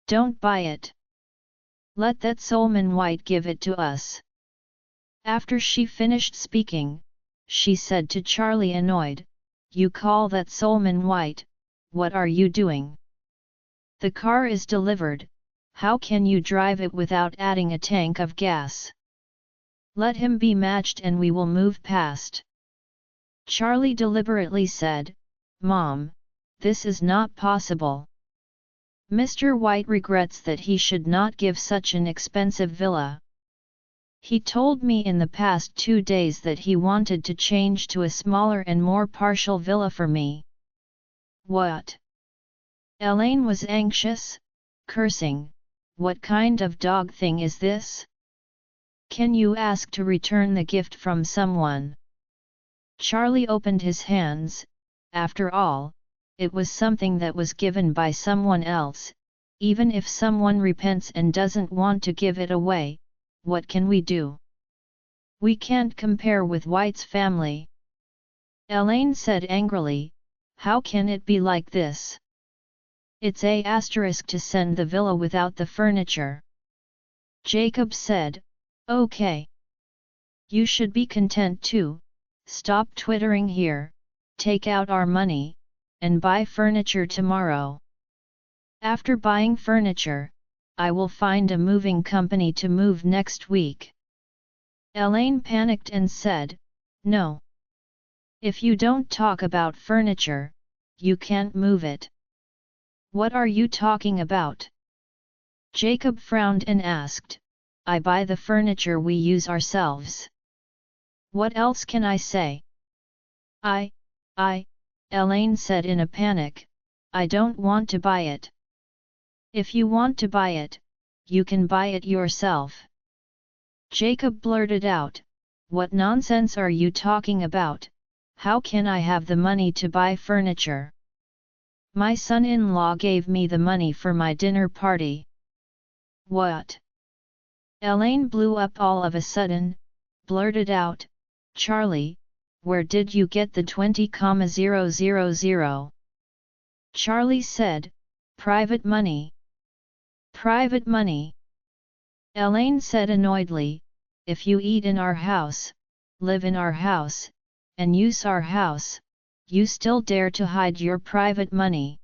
Speaker 1: Don't buy it. Let that Solomon White give it to us." After she finished speaking, she said to Charlie annoyed, "You call that Solomon White, what are you doing? The car is delivered, how can you drive it without adding a tank of gas? Let him be matched and we will move past." Charlie deliberately said, "Mom, this is not possible. Mr. White regrets that he should not give such an expensive villa. He told me in the past 2 days that he wanted to change to a smaller and more partial villa for me." "What?" Elaine was anxious, cursing, "What kind of dog thing is this? Can you ask to return the gift from someone?" Charlie opened his hands. After all, it was something that was given by someone else. Even if someone repents and doesn't want to give it away, what can we do? We can't compare with White's family. Elaine said angrily, "How can it be like this? It's a asterisk to send the villa without the furniture." Jacob said, "Okay. You should be content too. Stop twittering here, take out our money, and buy furniture tomorrow. After buying furniture, I will find a moving company to move next week." Elaine panicked and said, "No. If you don't talk about furniture, you can't move it." "What are you talking about?" Jacob frowned and asked, "I buy the furniture we use ourselves. What else can I say?" I, Elaine said in a panic, "I don't want to buy it." "If you want to buy it, you can buy it yourself." Jacob blurted out, "What nonsense are you talking about? How can I have the money to buy furniture? My son-in-law gave me the money for my dinner party." "What?" Elaine blew up all of a sudden, blurted out, "Charlie, where did you get the 20,000? Charlie said, "Private money." "Private money?" Elaine said annoyedly, "If you eat in our house, live in our house, and use our house, you still dare to hide your private money?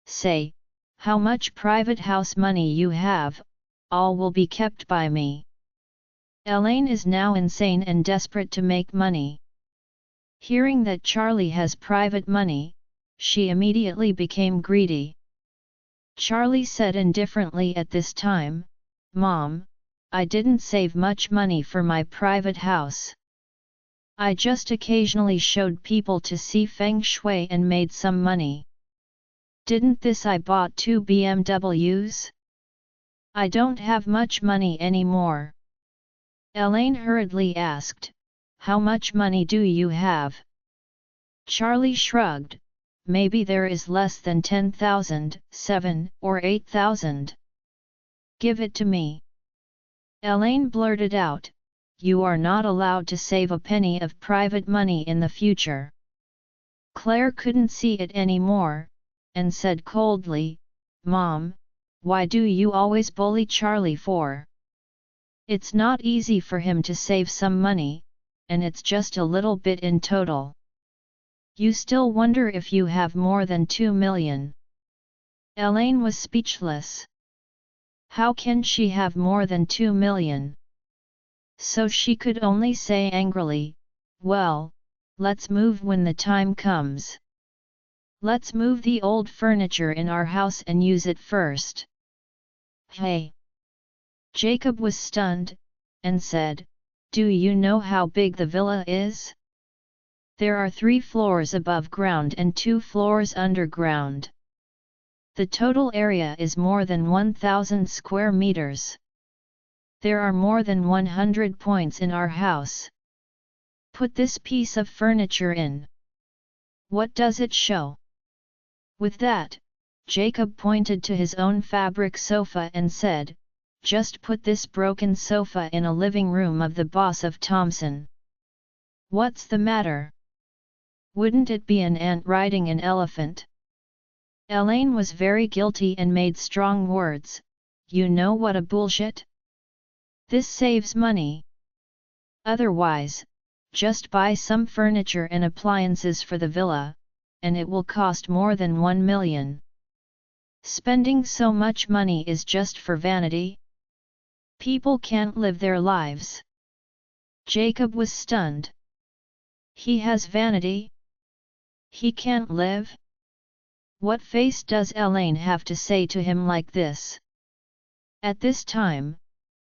Speaker 1: Say, how much private house money you have, all will be kept by me." Elaine is now insane and desperate to make money. Hearing that Charlie has private money, she immediately became greedy. Charlie said indifferently at this time, "Mom, I didn't save much money for my private house. I just occasionally showed people to see Feng Shui and made some money. Didn't this I bought 2 BMWs? I don't have much money anymore." Elaine hurriedly asked, "How much money do you have?" Charlie shrugged, "Maybe there is less than 10,000, 7 or 8,000. Give it to me." Elaine blurted out, "You are not allowed to save a penny of private money in the future." Claire couldn't see it anymore, and said coldly, "Mom, why do you always bully Charlie for? It's not easy for him to save some money, and it's just a little bit in total. You still wonder if you have more than 2 million. Elaine was speechless. How can she have more than 2 million? So she could only say angrily, "Well, let's move when the time comes. Let's move the old furniture in our house and use it first." "Hey!" Jacob was stunned, and said, "Do you know how big the villa is? There are 3 floors above ground and 2 floors underground. The total area is more than 1,000 square meters. There are more than 100 points in our house. Put this piece of furniture in. What does it show? With that, Jacob pointed to his own fabric sofa and said, just put this broken sofa in a living room of the boss of Thompson. What's the matter? Wouldn't it be an ant riding an elephant? Elaine was very guilty and made strong words, you know what a bullshit? This saves money. Otherwise, just buy some furniture and appliances for the villa, and it will cost more than 1 million. Spending so much money is just for vanity. People can't live their lives. Jacob was stunned. He has vanity? He can't live? What face does Elaine have to say to him like this? At this time,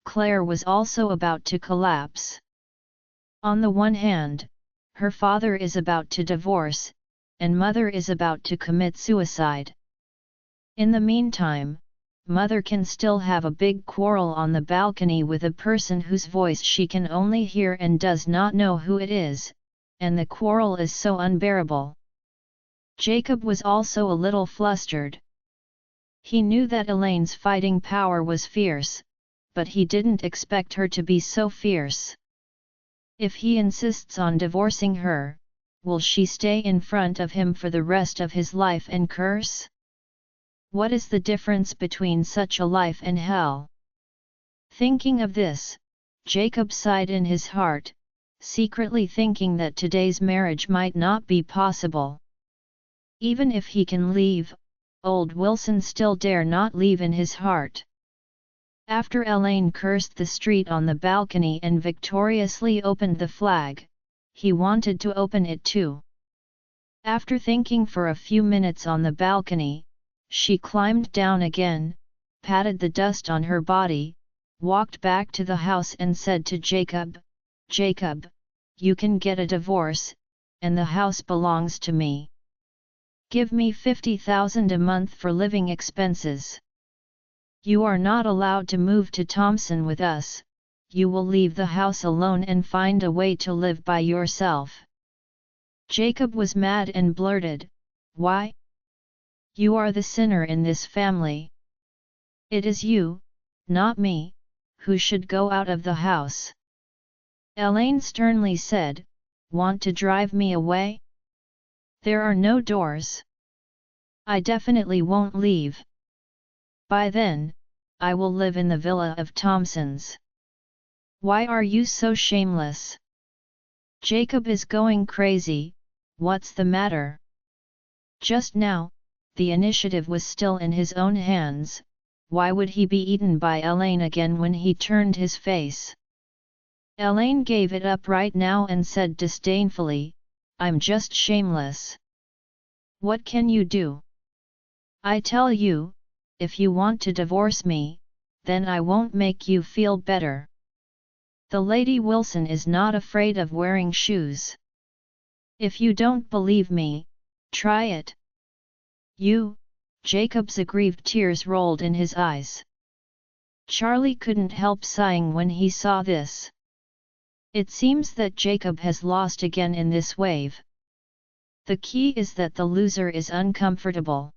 Speaker 1: Claire was also about to collapse. On the one hand, her father is about to divorce, and mother is about to commit suicide. In the meantime, mother can still have a big quarrel on the balcony with a person whose voice she can only hear and does not know who it is, and the quarrel is so unbearable. Jacob was also a little flustered. He knew that Elaine's fighting power was fierce, but he didn't expect her to be so fierce. If he insists on divorcing her, will she stay in front of him for the rest of his life and curse? What is the difference between such a life and hell? Thinking of this, Jacob sighed in his heart, secretly thinking that today's marriage might not be possible. Even if he can leave, old Wilson still dare not leave in his heart. After Elaine cursed the street on the balcony and victoriously opened the flag, he wanted to open it too. After thinking for a few minutes on the balcony, she climbed down again, patted the dust on her body, walked back to the house and said to Jacob, "Jacob, you can get a divorce, and the house belongs to me. Give me 50,000 a month for living expenses. You are not allowed to move to Thompson with us, you will leave the house alone and find a way to live by yourself." Jacob was mad and blurted, "Why? You are the sinner in this family. It is you, not me, who should go out of the house." Elaine sternly said, "Want to drive me away? There are no doors. I definitely won't leave. By then, I will live in the villa of Thompson's. Why are you so shameless? Jacob is going crazy, what's the matter?" Just now, the initiative was still in his own hands, why would he be eaten by Elaine again when he turned his face? Elaine gave it up right now and said disdainfully, "I'm just shameless. What can you do? I tell you, if you want to divorce me, then I won't make you feel better. The Lady Wilson is not afraid of wearing shoes. If you don't believe me, try it." "You?" Jacob's aggrieved tears rolled in his eyes. Charlie couldn't help sighing when he saw this. It seems that Jacob has lost again in this wave. The key is that the loser is uncomfortable.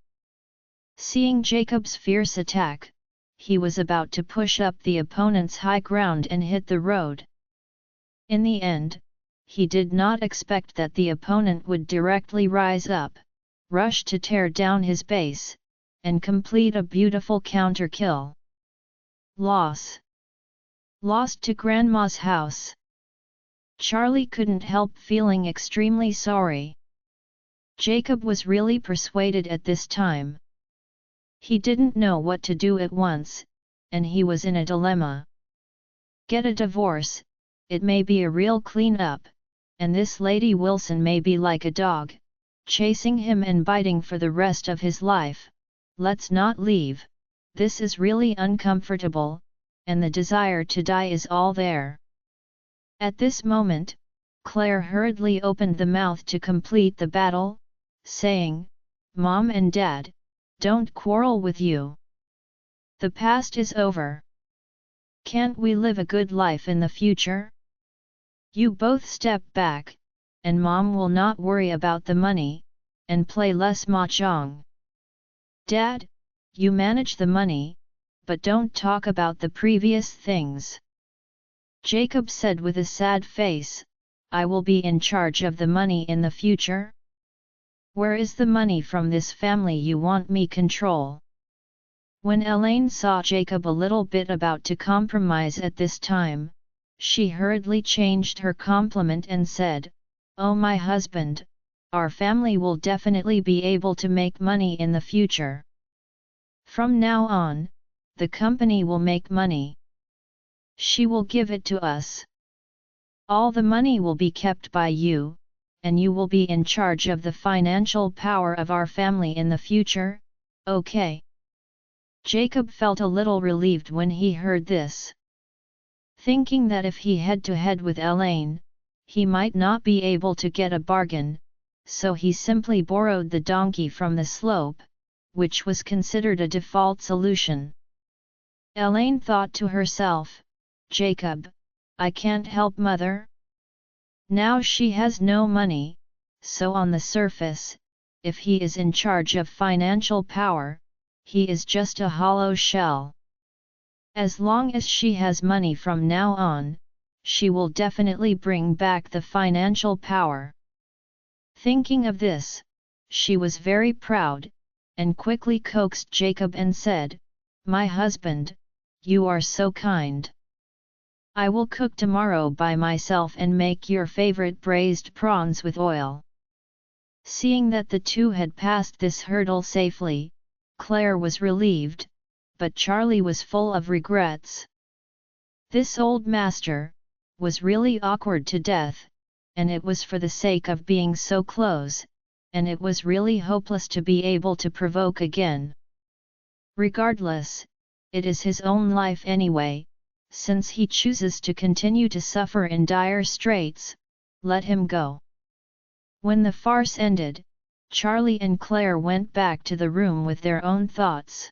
Speaker 1: Seeing Jacob's fierce attack, he was about to push up the opponent's high ground and hit the road. In the end, he did not expect that the opponent would directly rise up, rush to tear down his base, and complete a beautiful counter-kill. Loss. Lost to Grandma's house. Charlie couldn't help feeling extremely sorry. Jacob was really persuaded at this time. He didn't know what to do at once, and he was in a dilemma. Get a divorce, it may be a real clean-up, and this Lady Wilson may be like a dog, chasing him and biting for the rest of his life. Let's not leave, this is really uncomfortable, and the desire to die is all there. At this moment, Claire hurriedly opened the mouth to complete the battle, saying, "Mom and Dad, don't quarrel with you. The past is over. Can't we live a good life in the future? You both step back, and mom will not worry about the money, and play less mahjong. Dad, you manage the money, but don't talk about the previous things. Jacob said with a sad face, I will be in charge of the money in the future? Where is the money from this family you want me control? When Elaine saw Jacob a little bit about to compromise at this time, she hurriedly changed her compliment and said, Oh my husband, our family will definitely be able to make money in the future. From now on, the company will make money. She will give it to us. All the money will be kept by you, and you will be in charge of the financial power of our family in the future, okay? Jacob felt a little relieved when he heard this. Thinking that if he head-to-head with Elaine, he might not be able to get a bargain, so he simply borrowed the donkey from the slope, which was considered a default solution. Elaine thought to herself, Jacob, I can't help mother. Now she has no money, so on the surface, if he is in charge of financial power, he is just a hollow shell. As long as she has money from now on, she will definitely bring back the financial power. Thinking of this, she was very proud, and quickly coaxed Jacob and said, My husband, you are so kind. I will cook tomorrow by myself and make your favorite braised prawns with oil. Seeing that the two had passed this hurdle safely, Claire was relieved, but Charlie was full of regrets. This old master was really awkward to death, and it was for the sake of being so close, and it was really hopeless to be able to provoke again. Regardless, it is his own life anyway, since he chooses to continue to suffer in dire straits, let him go. When the farce ended, Charlie and Claire went back to the room with their own thoughts.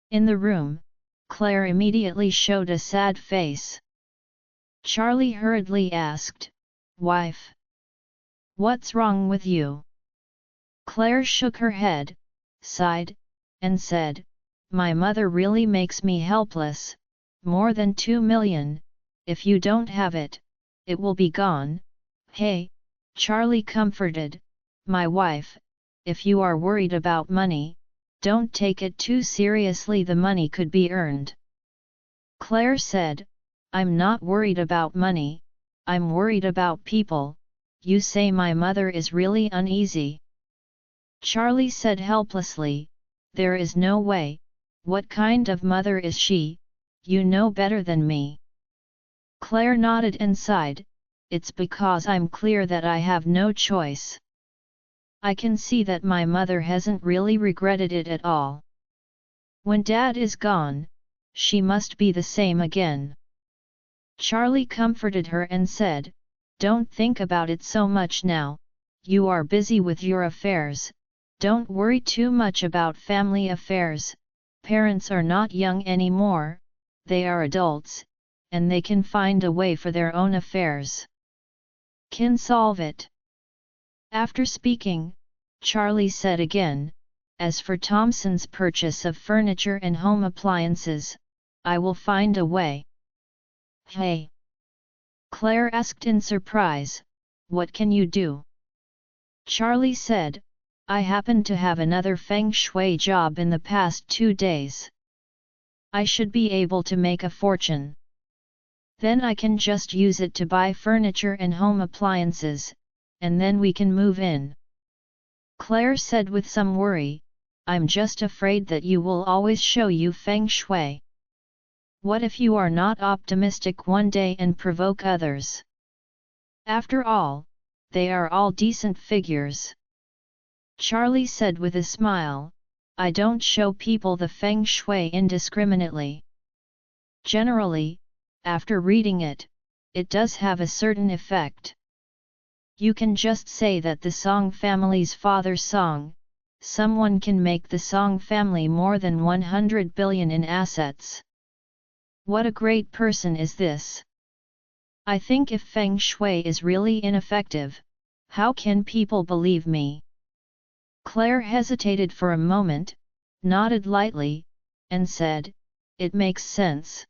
Speaker 1: In the room, Claire immediately showed a sad face. Charlie hurriedly asked, Wife, what's wrong with you? Claire shook her head, sighed, and said, My mother really makes me helpless. More than 2 million, if you don't have it, it will be gone. Hey, Charlie comforted, my wife, if you are worried about money, don't take it too seriously, the money could be earned. Claire said, I'm not worried about money, I'm worried about people. You say my mother is really uneasy. Charlie said helplessly, there is no way, what kind of mother is she? You know better than me. Claire nodded and sighed, it's because I'm clear that I have no choice. I can see that my mother hasn't really regretted it at all. When Dad is gone, she must be the same again. Charlie comforted her and said, Don't think about it so much now, you are busy with your affairs, don't worry too much about family affairs, parents are not young anymore. They are adults, and they can find a way for their own affairs. Can solve it. After speaking, Charlie said again, As for Thompson's purchase of furniture and home appliances, I will find a way. Hey! Claire asked in surprise, What can you do? Charlie said, I happen to have another feng shui job in the past 2 days. I should be able to make a fortune. Then I can just use it to buy furniture and home appliances, and then we can move in. Claire said with some worry, I'm just afraid that you will always show you feng shui. What if you are not optimistic one day and provoke others? After all, they are all decent figures. Charlie said with a smile, I don't show people the feng shui indiscriminately. Generally, after reading it, it does have a certain effect. You can just say that the Song family's father's song, someone can make the Song family more than 100 billion in assets. What a great person is this! I think if Feng Shui is really ineffective, how can people believe me? Claire hesitated for a moment, nodded lightly, and said, "It makes sense."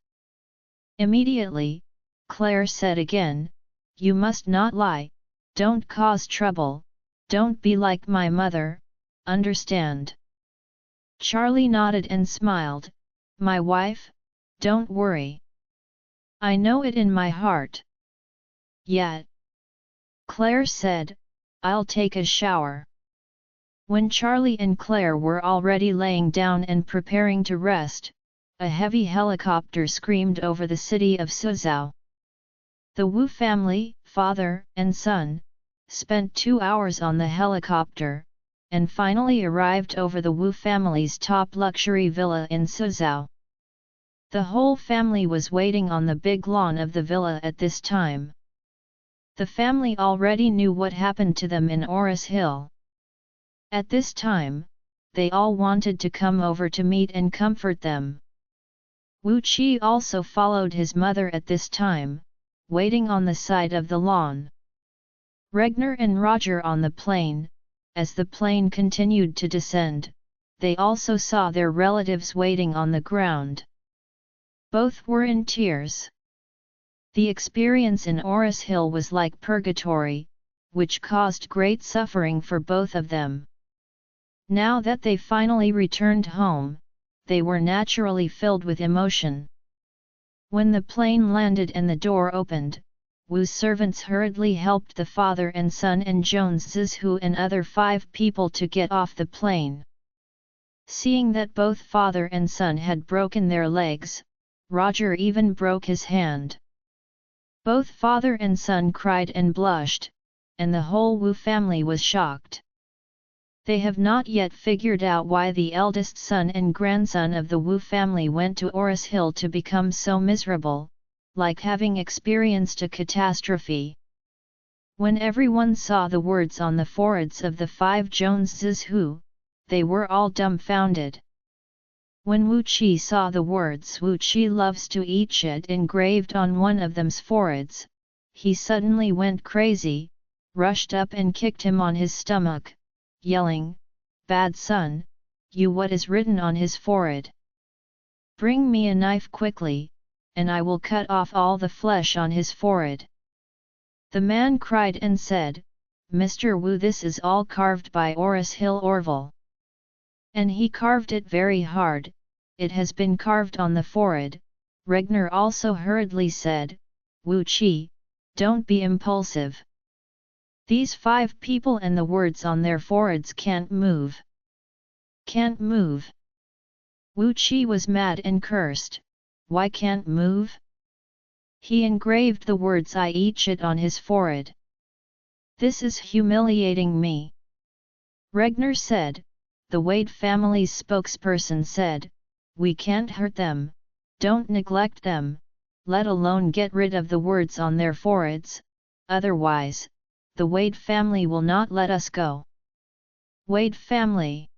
Speaker 1: Immediately, Claire said again, "You must not lie, don't cause trouble, don't be like my mother, understand?" Charlie nodded and smiled, "My wife, don't worry. I know it in my heart." "Yet," Claire said, "I'll take a shower." When Charlie and Claire were already laying down and preparing to rest, a heavy helicopter screamed over the city of Suzhou. The Wu family, father and son, spent 2 hours on the helicopter, and finally arrived over the Wu family's top luxury villa in Suzhou. The whole family was waiting on the big lawn of the villa at this time. The family already knew what happened to them in Oris Hill. At this time, they all wanted to come over to meet and comfort them. Wu Qi also followed his mother at this time, waiting on the side of the lawn. Regner and Roger on the plane. As the plane continued to descend, they also saw their relatives waiting on the ground. Both were in tears. The experience in Oris Hill was like purgatory, which caused great suffering for both of them. Now that they finally returned home, they were naturally filled with emotion. When the plane landed and the door opened, Wu's servants hurriedly helped the father and son and Jones Zizhu and other 5 people to get off the plane. Seeing that both father and son had broken their legs, Roger even broke his hand. Both father and son cried and blushed, and the whole Wu family was shocked. They have not yet figured out why the eldest son and grandson of the Wu family went to Oris Hill to become so miserable, like having experienced a catastrophe. When everyone saw the words on the foreheads of the 5 Jones Zizhu, they were all dumbfounded. When Wu Qi saw the words "Wu Qi loves to eat shit" engraved on one of them's foreheads, he suddenly went crazy, rushed up and kicked him on his stomach, yelling, "Bad son, you what is written on his forehead? Bring me a knife quickly, and I will cut off all the flesh on his forehead." The man cried and said, "Mr. Wu, this is all carved by Oris Hill Orville. And he carved it very hard, it has been carved on the forehead." Regner also hurriedly said, "Wu Qi, don't be impulsive. These 5 people and the words on their foreheads can't move. Can't move." Wu Qi was mad and cursed, "Why can't move? He engraved the words 'I eat shit' on his forehead. This is humiliating me." Regner said, the Wade family's spokesperson said, "We can't hurt them, don't neglect them, let alone get rid of the words on their foreheads, otherwise, the Wade family will not let us go." Wade family.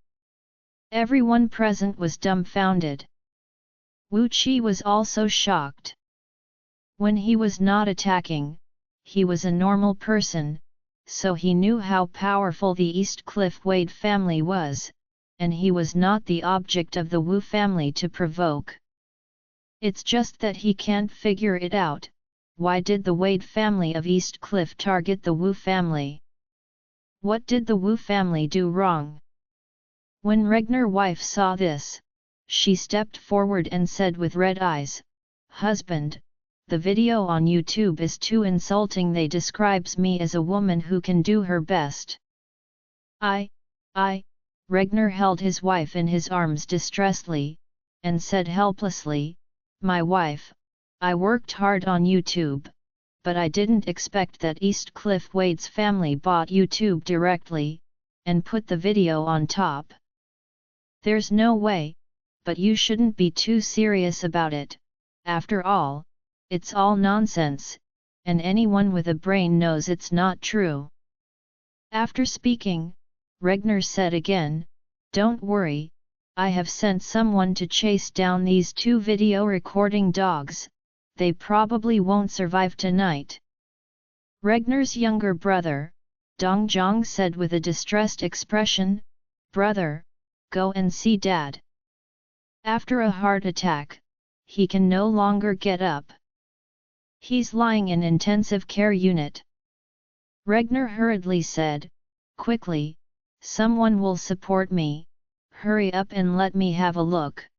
Speaker 1: Everyone present was dumbfounded. Wu Qi was also shocked. When he was not attacking, he was a normal person, so he knew how powerful the East Cliff Wade family was, and he was not the object of the Wu family to provoke. It's just that he can't figure it out. Why did the Wade family of East Cliff target the Wu family? What did the Wu family do wrong? When Regner's wife saw this, she stepped forward and said with red eyes, "Husband, the video on YouTube is too insulting. They describes me as a woman who can do her best." Regner held his wife in his arms distressedly, and said helplessly, "My wife, I worked hard on YouTube, but I didn't expect that East Cliff Wade's family bought YouTube directly, and put the video on top. There's no way, but you shouldn't be too serious about it, after all, it's all nonsense, and anyone with a brain knows it's not true." After speaking, Regner said again, "Don't worry, I have sent someone to chase down these 2 video recording dogs, they probably won't survive tonight. Regnar's younger brother, Dongjong, said with a distressed expression, "Brother, go and see Dad. After a heart attack, he can no longer get up. He's lying in intensive care unit." Regnar hurriedly said, quickly, "Someone will support me, hurry up and let me have a look."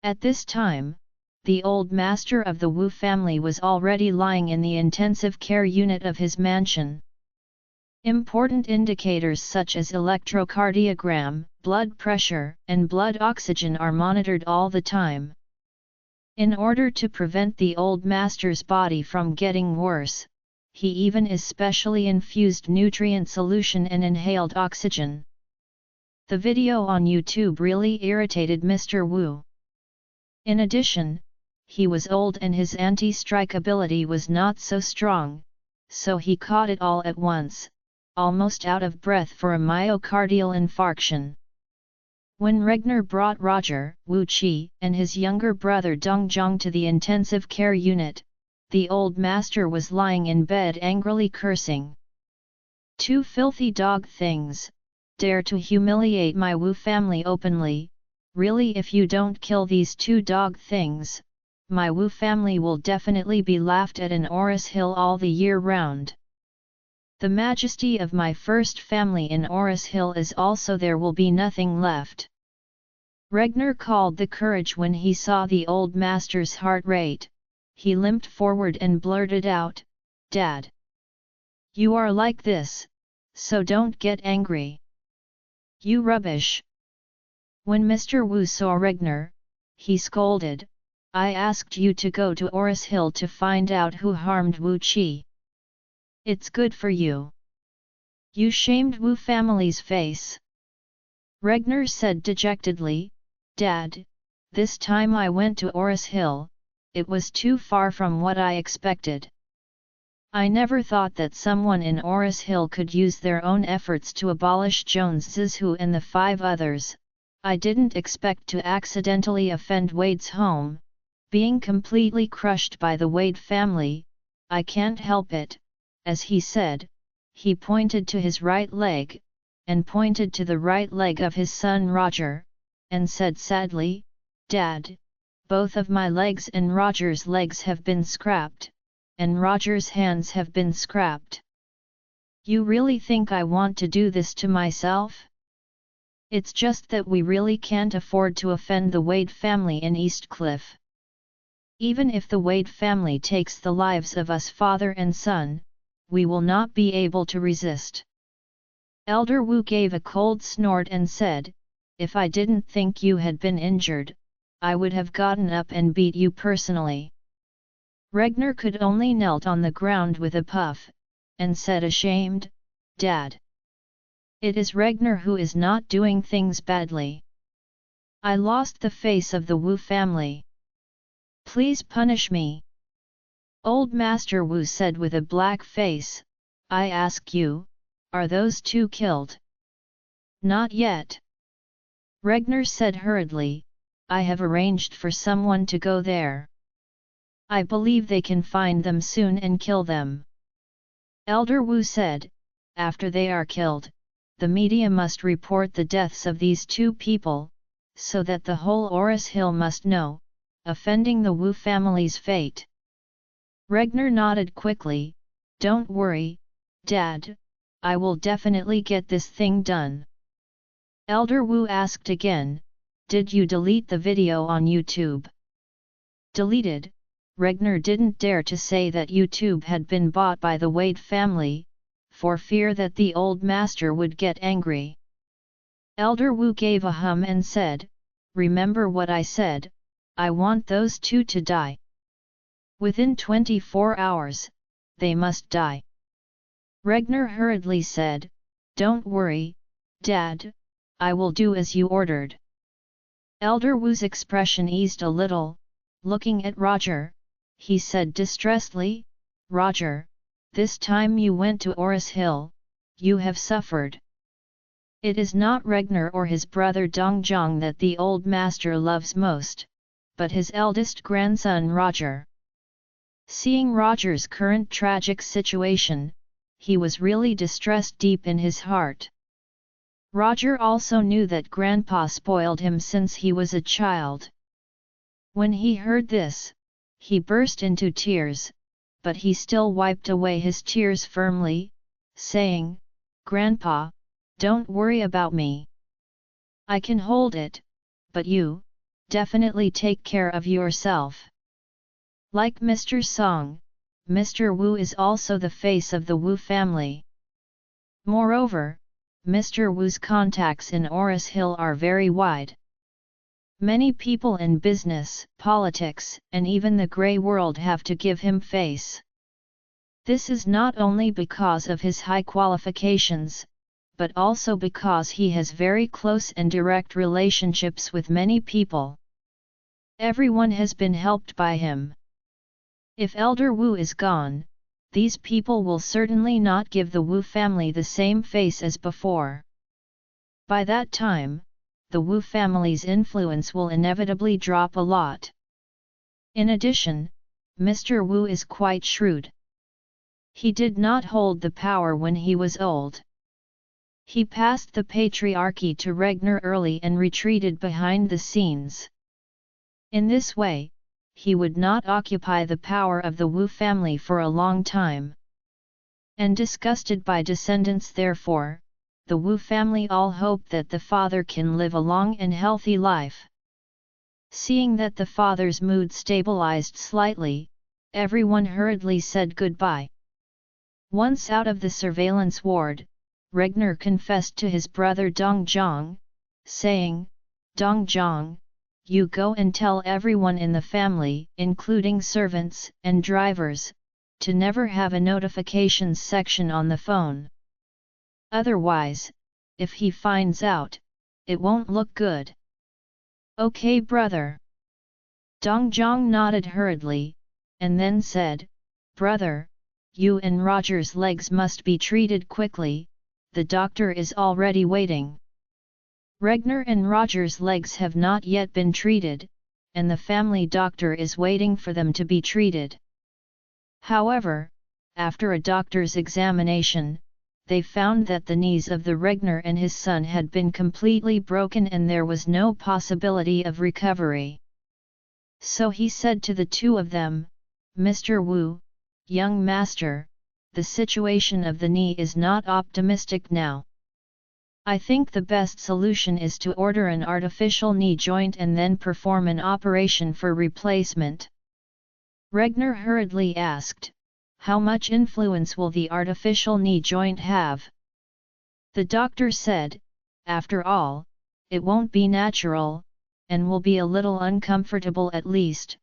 Speaker 1: At this time, the old master of the Wu family was already lying in the intensive care unit of his mansion. Important indicators such as electrocardiogram, blood pressure, and blood oxygen are monitored all the time. In order to prevent the old master's body from getting worse, he even is specially infused nutrient solution and inhaled oxygen. The video on YouTube really irritated Mr. Wu. In addition, he was old and his anti-strike ability was not so strong, so he caught it all at once, almost out of breath for a myocardial infarction. When Regnar brought Roger, Wu Qi, and his younger brother Dongjong to the intensive care unit, the old master was lying in bed angrily cursing. "Two filthy dog things, dare to humiliate my Wu family openly. Really, if you don't kill these two dog things, my Wu family will definitely be laughed at in Oris Hill all the year round. The majesty of my first family in Oris Hill is also there will be nothing left." Regnar called the courage when he saw the old master's heart rate. He limped forward and blurted out, "Dad! You are like this, so don't get angry. You rubbish." When Mr. Wu saw Regnar, he scolded, "I asked you to go to Oris Hill to find out who harmed Wu Qi. It's good for you. You shamed Wu family's face." Regnar said dejectedly, "Dad, this time I went to Oris Hill, it was too far from what I expected. I never thought that someone in Oris Hill could use their own efforts to abolish Jones Zizhu and the 5 others. I didn't expect to accidentally offend Wade's home, being completely crushed by the Wade family. I can't help it." As he said, he pointed to his right leg, and pointed to the right leg of his son Roger, and said sadly, "Dad, both of my legs and Roger's legs have been scrapped, and Roger's hands have been scrapped. You really think I want to do this to myself? It's just that we really can't afford to offend the Wade family in Eastcliff. Even if the Wade family takes the lives of us father and son, we will not be able to resist." Elder Wu gave a cold snort and said, "If I didn't think you had been injured, I would have gotten up and beat you personally." Regnar could only knelt on the ground with a puff, and said ashamed, "Dad. It is Regnar who is not doing things badly. I lost the face of the Wu family. Please punish me." Old Master Wu said with a black face, "I ask you, are those two killed?" "Not yet." Regnar said hurriedly, "I have arranged for someone to go there. I believe they can find them soon and kill them." Elder Wu said, "After they are killed, the media must report the deaths of these two people, so that the whole Oris Hill must know, offending the Wu family's fate." Regnar nodded quickly, "Don't worry, Dad, I will definitely get this thing done." Elder Wu asked again, "Did you delete the video on YouTube?" Deleted. Regnar didn't dare to say that YouTube had been bought by the Wade family, for fear that the old master would get angry. Elder Wu gave a hum and said, "Remember what I said, I want those two to die. Within 24 hours, they must die." Regnar hurriedly said, "Don't worry, Dad, I will do as you ordered." Elder Wu's expression eased a little. Looking at Roger, he said distressedly, "Roger, this time you went to Oris Hill, you have suffered. It is not Regnar or his brother Dongjong that the old master loves most, but his eldest grandson Roger. Seeing Roger's current tragic situation, he was really distressed deep in his heart. Roger also knew that Grandpa spoiled him since he was a child. When he heard this, he burst into tears, but he still wiped away his tears firmly, saying, "Grandpa, don't worry about me. I can hold it, but you, definitely take care of yourself." Like Mr. Song, Mr. Wu is also the face of the Wu family. Moreover, Mr. Wu's contacts in Oris Hill are very wide. Many people in business, politics, and even the grey world have to give him face. This is not only because of his high qualifications, but also because he has very close and direct relationships with many people. Everyone has been helped by him. If Elder Wu is gone, these people will certainly not give the Wu family the same face as before. By that time, the Wu family's influence will inevitably drop a lot. In addition, Mr. Wu is quite shrewd. He did not hold the power when he was old. He passed the patriarchy to Regner early and retreated behind the scenes. In this way, he would not occupy the power of the Wu family for a long time. And disgusted by descendants therefore, the Wu family all hope that the father can live a long and healthy life. Seeing that the father's mood stabilized slightly, everyone hurriedly said goodbye. Once out of the surveillance ward, Regner confessed to his brother Dongzhang, saying, "Dongzhang, you go and tell everyone in the family, including servants and drivers, to never have a notifications section on the phone. Otherwise, if he finds out, it won't look good." "Okay, brother." Dongzhang nodded hurriedly, and then said, "Brother, you and Roger's legs must be treated quickly, the doctor is already waiting." Regner and Roger's legs have not yet been treated, and the family doctor is waiting for them to be treated. However, after a doctor's examination, they found that the knees of the Regner and his son had been completely broken and there was no possibility of recovery. So he said to the two of them, "Mr. Wu, young master, the situation of the knee is not optimistic now. I think the best solution is to order an artificial knee joint and then perform an operation for replacement." Regner hurriedly asked, "How much influence will the artificial knee joint have?" The doctor said, "After all, it won't be natural, and will be a little uncomfortable at least,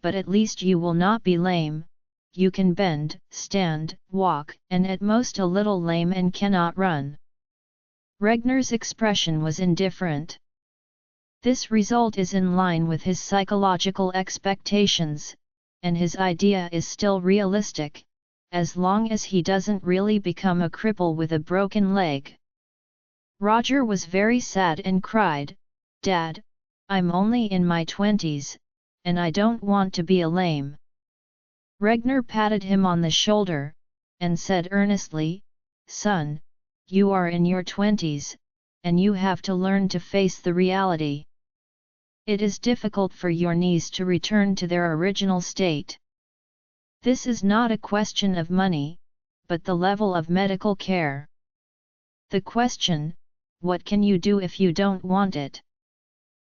Speaker 1: but at least you will not be lame. You can bend, stand, walk, and at most a little lame and cannot run." Regner's expression was indifferent. This result is in line with his psychological expectations, and his idea is still realistic, as long as he doesn't really become a cripple with a broken leg. Roger was very sad and cried, "Dad, I'm only in my 20s, and I don't want to be a lame." Regner patted him on the shoulder, and said earnestly, "Son, you are in your 20s, and you have to learn to face the reality. It is difficult for your knees to return to their original state. This is not a question of money, but the level of medical care. The question, what can you do if you don't want it?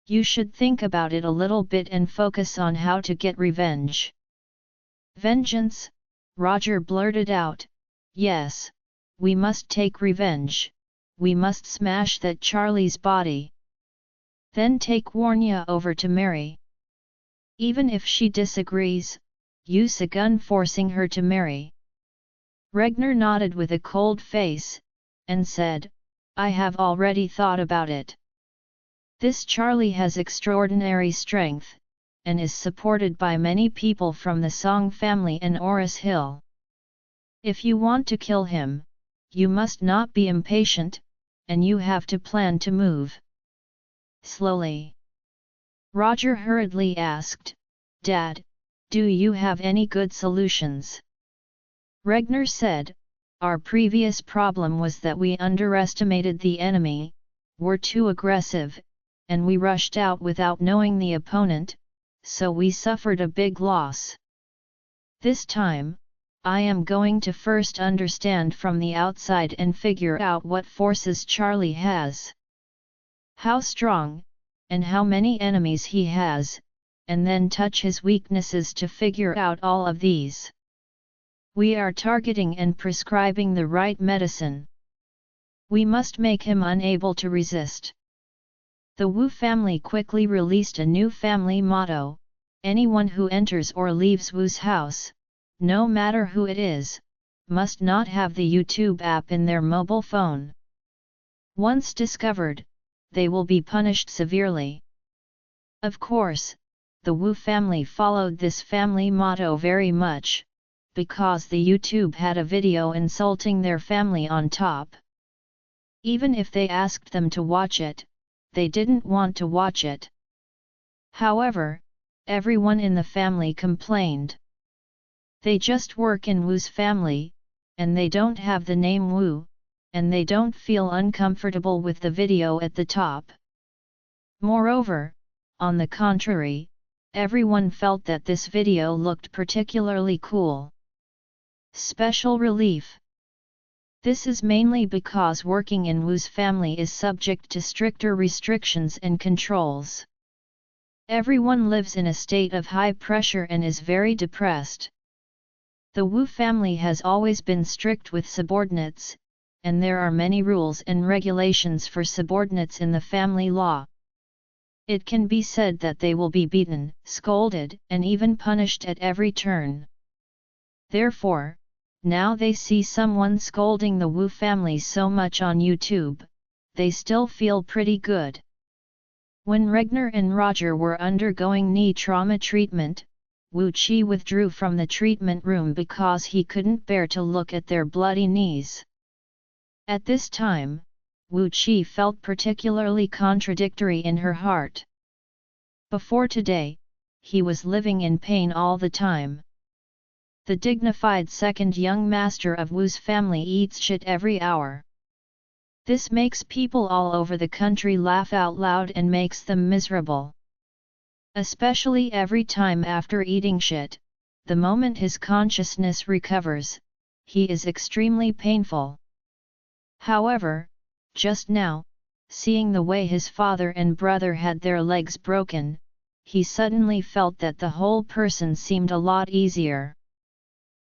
Speaker 1: You should think about it a little bit and focus on how to get revenge." "Vengeance?" Roger blurted out. "Yes, we must take revenge, we must smash that Charlie's body. Then take Warnya over to Mary. Even if she disagrees, use a gun forcing her to marry." Regner nodded with a cold face, and said, "I have already thought about it. This Charlie has extraordinary strength, and is supported by many people from the Song family and Oris Hill. If you want to kill him, you must not be impatient, and you have to plan to move slowly." Roger hurriedly asked, "Dad, Do you have any good solutions? Regner said, our previous problem was that we underestimated the enemy, were too aggressive, and we rushed out without knowing the opponent, so we suffered a big loss. This time, I am going to first understand from the outside and figure out what forces Charlie has. How strong, and how many enemies he has, and then touch his weaknesses to figure out all of these. We are targeting and prescribing the right medicine. We must make him unable to resist. The Wu family quickly released a new family motto: anyone who enters or leaves Wu's house, no matter who it is, must not have the YouTube app in their mobile phone. Once discovered, they will be punished severely. Of course, the Wu family followed this family motto very much, because the YouTube had a video insulting their family on top. Even if they asked them to watch it, they didn't want to watch it. However, everyone in the family complained. They just work in Wu's family, and they don't have the name Wu, and they don't feel uncomfortable with the video at the top. Moreover, on the contrary, everyone felt that this video looked particularly cool. Special relief. This is mainly because working in Wu's family is subject to stricter restrictions and controls. Everyone lives in a state of high pressure and is very depressed. The Wu family has always been strict with subordinates, and there are many rules and regulations for subordinates in the family law. It can be said that they will be beaten, scolded, and even punished at every turn. Therefore, now they see someone scolding the Wu family so much on YouTube, they still feel pretty good. When Regner and Roger were undergoing knee trauma treatment, Wu Qi withdrew from the treatment room because he couldn't bear to look at their bloody knees. At this time, Wu Qi felt particularly contradictory in her heart. Before today, he was living in pain all the time. The dignified second young master of Wu's family eats shit every hour. This makes people all over the country laugh out loud and makes them miserable. Especially every time after eating shit, the moment his consciousness recovers, he is extremely painful. However, just now, seeing the way his father and brother had their legs broken, he suddenly felt that the whole person seemed a lot easier.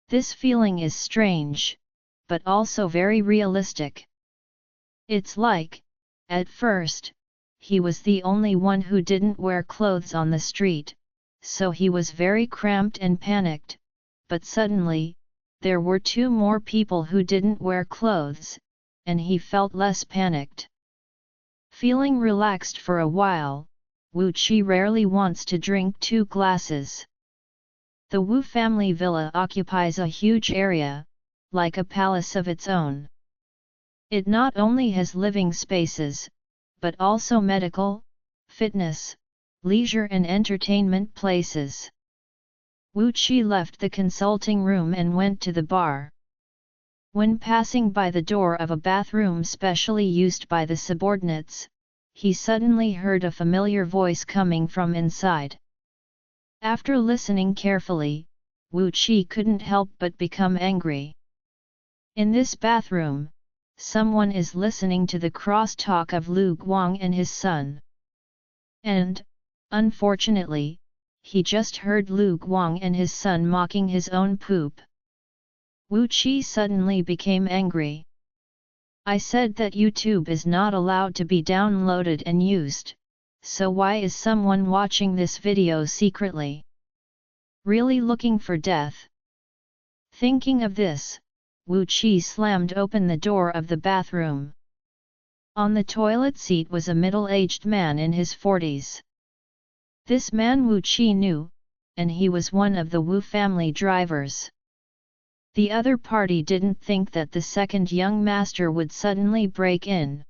Speaker 1: This feeling is strange, but also very realistic. It's like, at first, he was the only one who didn't wear clothes on the street, so he was very cramped and panicked, but suddenly, there were 2 more people who didn't wear clothes, and he felt less panicked. Feeling relaxed for a while, Wu Qi rarely wants to drink 2 glasses. The Wu family villa occupies a huge area, like a palace of its own. It not only has living spaces, but also medical, fitness, leisure and entertainment places. Wu Qi left the consulting room and went to the bar. When passing by the door of a bathroom specially used by the subordinates, he suddenly heard a familiar voice coming from inside. After listening carefully, Wu Qi couldn't help but become angry. In this bathroom, someone is listening to the cross-talk of Lu Guang and his son. And, unfortunately, he just heard Lu Guang and his son mocking his own poop. Wu Qi suddenly became angry. I said that YouTube is not allowed to be downloaded and used, so why is someone watching this video secretly? Really looking for death? Thinking of this, Wu Qi slammed open the door of the bathroom. On the toilet seat was a middle-aged man in his 40s. This man Wu Qi knew, and he was one of the Wu family drivers. The other party didn't think that the second young master would suddenly break in.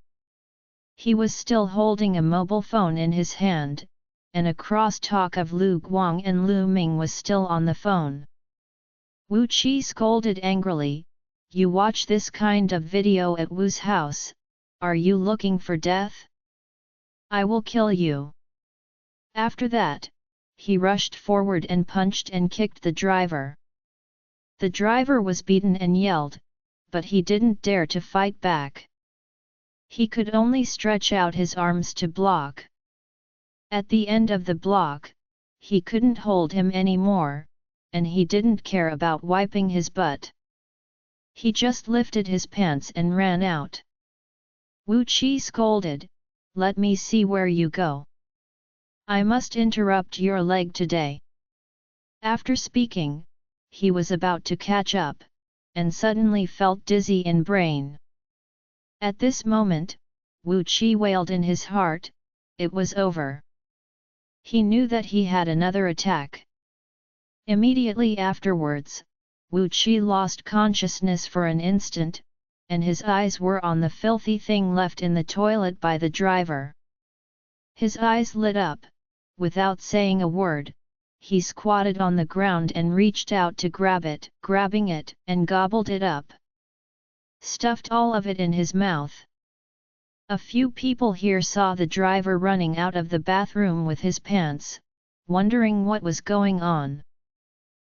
Speaker 1: He was still holding a mobile phone in his hand, and a cross-talk of Lu Guang and Lu Ming was still on the phone. Wu Qi scolded angrily, "You watch this kind of video at Wu's house, are you looking for death? I will kill you." After that, he rushed forward and punched and kicked the driver. The driver was beaten and yelled, but he didn't dare to fight back. He could only stretch out his arms to block. At the end of the block, he couldn't hold him anymore, and he didn't care about wiping his butt. He just lifted his pants and ran out. Wu Qi scolded, "Let me see where you go. I must interrupt your leg today." After speaking, he was about to catch up, and suddenly felt dizzy in brain. At this moment, Wu Qi wailed in his heart, it was over. He knew that he had another attack. Immediately afterwards, Wu Qi lost consciousness for an instant, and his eyes were on the filthy thing left in the toilet by the driver. His eyes lit up. Without saying a word, he squatted on the ground and reached out to grab it, grabbing it and gobbled it up. Stuffed all of it in his mouth. A few people here saw the driver running out of the bathroom with his pants, wondering what was going on.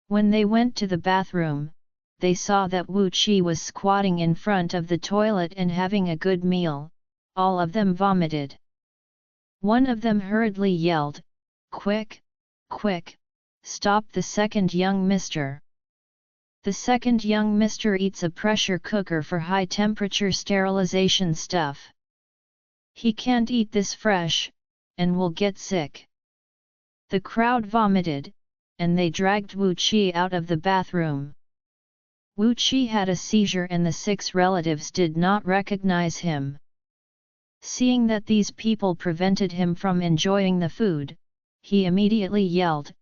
Speaker 1: When they went to the bathroom, they saw that Wu Qi was squatting in front of the toilet and having a good meal. All of them vomited. One of them hurriedly yelled, "Quick, quick, stop the second young mister." The second young mister eats a pressure cooker for high-temperature sterilization stuff. He can't eat this fresh, and will get sick. The crowd vomited, and they dragged Wu Qi out of the bathroom. Wu Qi had a seizure and the 6 relatives did not recognize him. Seeing that these people prevented him from enjoying the food, he immediately yelled,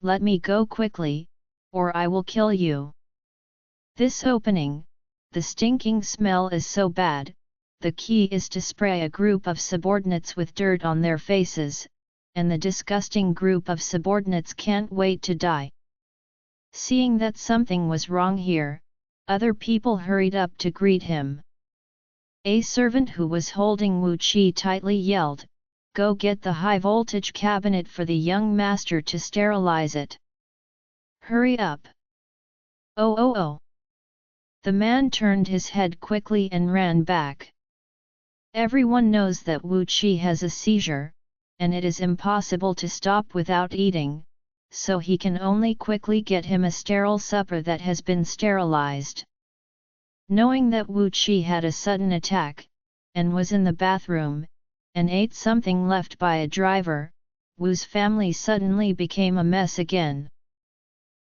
Speaker 1: "Let me go quickly, or I will kill you." This opening, the stinking smell is so bad, the key is to spray a group of subordinates with dirt on their faces, and the disgusting group of subordinates can't wait to die. Seeing that something was wrong here, other people hurried up to greet him. A servant who was holding Wu Qi tightly yelled, "Go get the high-voltage cabinet for the young master to sterilize it. Hurry up!" "Oh oh oh!" The man turned his head quickly and ran back. Everyone knows that Wu Qi has a seizure, and it is impossible to stop without eating, so he can only quickly get him a sterile supper that has been sterilized. Knowing that Wu Qi had a sudden attack, and was in the bathroom, and ate something left by a driver, Wu's family suddenly became a mess again.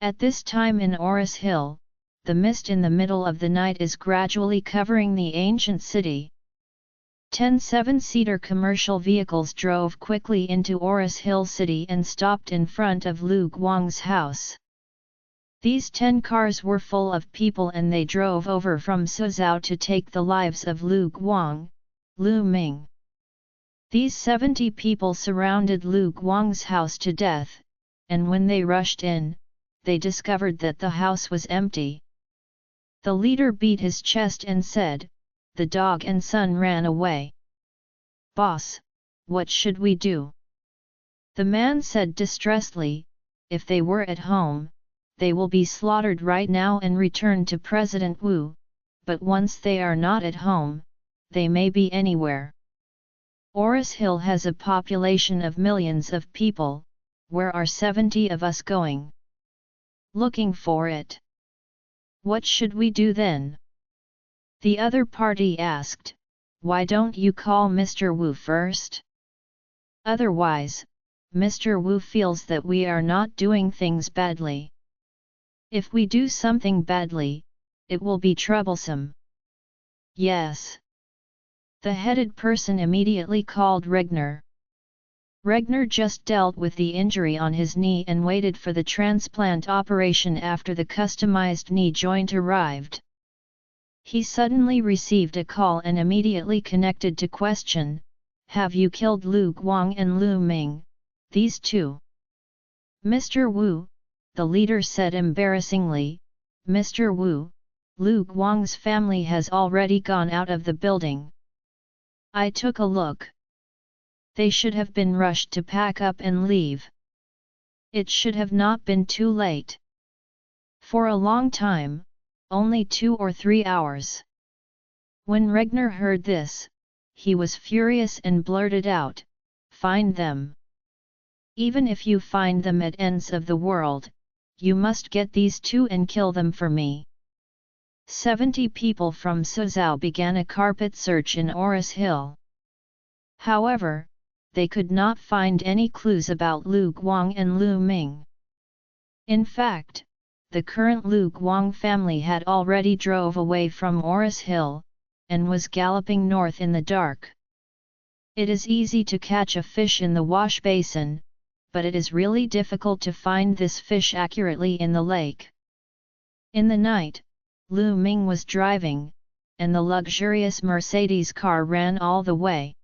Speaker 1: At this time in Oris Hill, the mist in the middle of the night is gradually covering the ancient city. 10 7-seater commercial vehicles drove quickly into Oris Hill City and stopped in front of Lu Guang's house. These 10 cars were full of people and they drove over from Suzhou to take the lives of Lu Guang, Lu Ming. These 70 people surrounded Lu Guang's house to death, and when they rushed in, they discovered that the house was empty. The leader beat his chest and said, "The dog and son ran away. Boss, what should we do?" The man said distressedly, "If they were at home, they will be slaughtered right now and returned to President Wu, but once they are not at home, they may be anywhere. Oris Hill has a population of millions of people, where are 70 of us going? Looking for it. What should we do then?" The other party asked, "Why don't you call Mr. Wu first? Otherwise, Mr. Wu feels that we are not doing things badly. If we do something badly, it will be troublesome." "Yes." The headed person immediately called Regner. Regner just dealt with the injury on his knee and waited for the transplant operation after the customized knee joint arrived. He suddenly received a call and immediately connected to question, "Have you killed Lu Guang and Lu Ming, these two. Mr. Wu, the leader said embarrassingly, Mr. Wu, Lu Guang's family has already gone out of the building. I took a look. They should have been rushed to pack up and leave. It should have not been too late. For a long time, only 2 or 3 hours. When Regner heard this, he was furious and blurted out, "Find them. Even if you find them at ends of the world, you must get these two and kill them for me." 70 people from Suzhou began a carpet search in Oris Hill. However, they could not find any clues about Lu Guang and Lu Ming. In fact, the current Lu Guang family had already drove away from Oris Hill, and was galloping north in the dark. It is easy to catch a fish in the wash basin, but it is really difficult to find this fish accurately in the lake. In the night, Lu Ming was driving, and the luxurious Mercedes car ran all the way.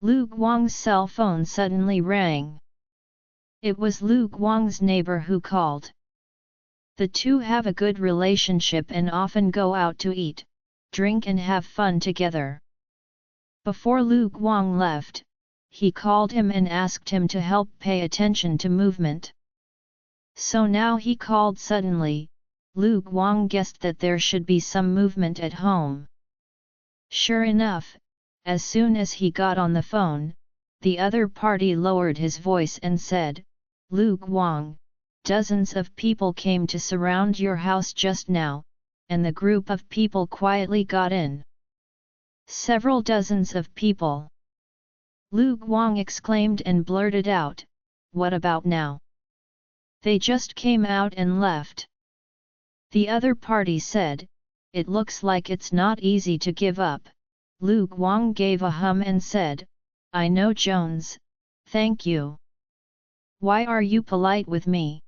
Speaker 1: Lu Guang's cell phone suddenly rang. It was Lu Guang's neighbor who called. The two have a good relationship and often go out to eat, drink and have fun together. Before Lu Guang left, he called him and asked him to help pay attention to movement. So now he called suddenly. Lu Guang guessed that there should be some movement at home. Sure enough, as soon as he got on the phone, the other party lowered his voice and said, "Lu Guang, dozens of people came to surround your house just now, and the group of people quietly got in." Several dozens of people. Lu Guang exclaimed and blurted out, "What about now?" "They just came out and left." The other party said, "It looks like it's not easy to give up." Lu Guang gave a hum and said, "I know Jones, thank you. Why are you polite with me?"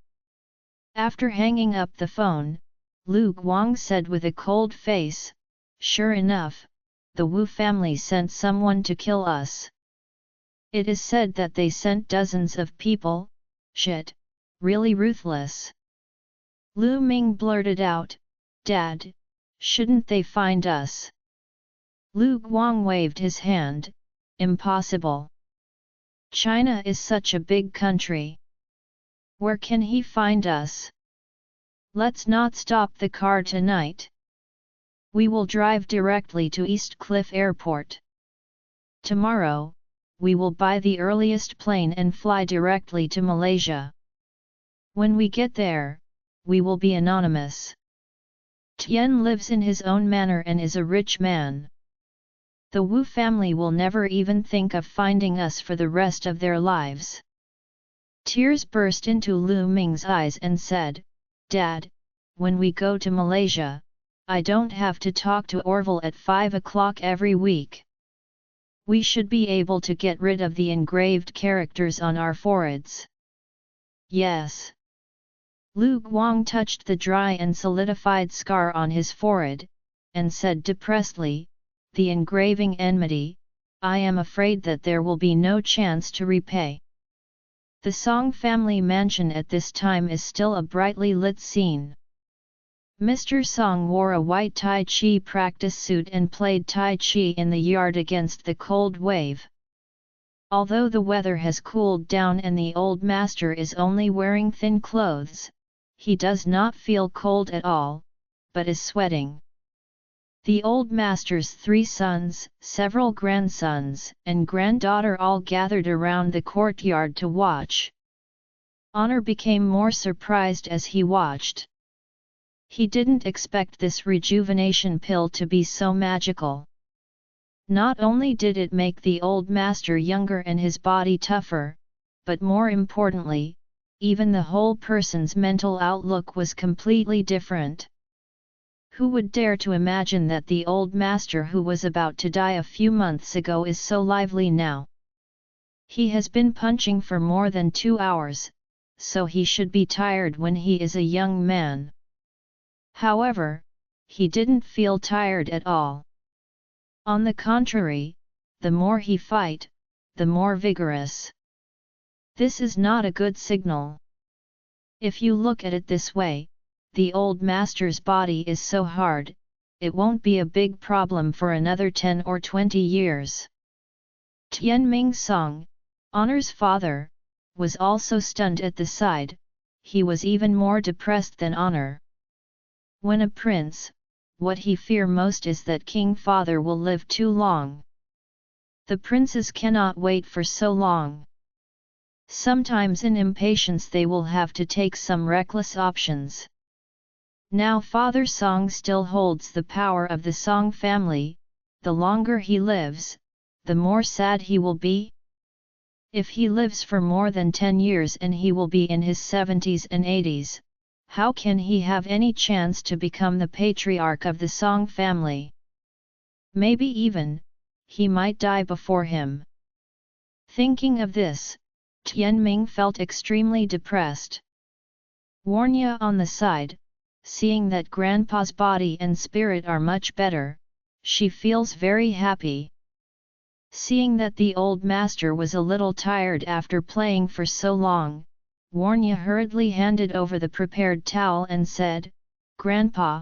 Speaker 1: After hanging up the phone, Lu Guang said with a cold face, "Sure enough, the Wu family sent someone to kill us. It is said that they sent dozens of people. Shit, really ruthless." Lu Ming blurted out, "Dad, shouldn't they find us?" Lu Guang waved his hand, "Impossible. China is such a big country. Where can he find us? Let's not stop the car tonight. We will drive directly to East Cliff Airport. Tomorrow, we will buy the earliest plane and fly directly to Malaysia. When we get there, we will be anonymous. Tian lives in his own manner and is a rich man. The Wu family will never even think of finding us for the rest of their lives." Tears burst into Lu Ming's eyes and said, "Dad, when we go to Malaysia, I don't have to talk to Orville at 5 o'clock every week. We should be able to get rid of the engraved characters on our foreheads." "Yes." Lu Guang touched the dry and solidified scar on his forehead, and said depressedly, "The engraving enmity, I am afraid that there will be no chance to repay." The Song family mansion at this time is still a brightly lit scene. Mr. Song wore a white Tai Chi practice suit and played Tai Chi in the yard against the cold wave. Although the weather has cooled down and the old master is only wearing thin clothes, he does not feel cold at all, but is sweating. The old master's 3 sons, several grandsons, and granddaughter all gathered around the courtyard to watch. Honor became more surprised as he watched. He didn't expect this rejuvenation pill to be so magical. Not only did it make the old master younger and his body tougher, but more importantly, even the whole person's mental outlook was completely different. Who would dare to imagine that the old master who was about to die a few months ago is so lively now? He has been punching for more than 2 hours, so he should be tired when he is a young man. However, he didn't feel tired at all. On the contrary, the more he fight, the more vigorous. This is not a good signal. If you look at it this way, the old master's body is so hard, it won't be a big problem for another 10 or 20 years. Tianming Song, Honor's father, was also stunned at the sight. He was even more depressed than Honor. When a prince, what he fears most is that King Father will live too long. The princes cannot wait for so long. Sometimes in impatience they will have to take some reckless options. Now Father Song still holds the power of the Song family. The longer he lives, the more sad he will be. If he lives for more than 10 years and he will be in his 70s and 80s, how can he have any chance to become the patriarch of the Song family? Maybe even, he might die before him. Thinking of this, Tianming felt extremely depressed. Warnya on the side, seeing that Grandpa's body and spirit are much better, she feels very happy. Seeing that the old master was a little tired after playing for so long, Warnya hurriedly handed over the prepared towel and said, "Grandpa,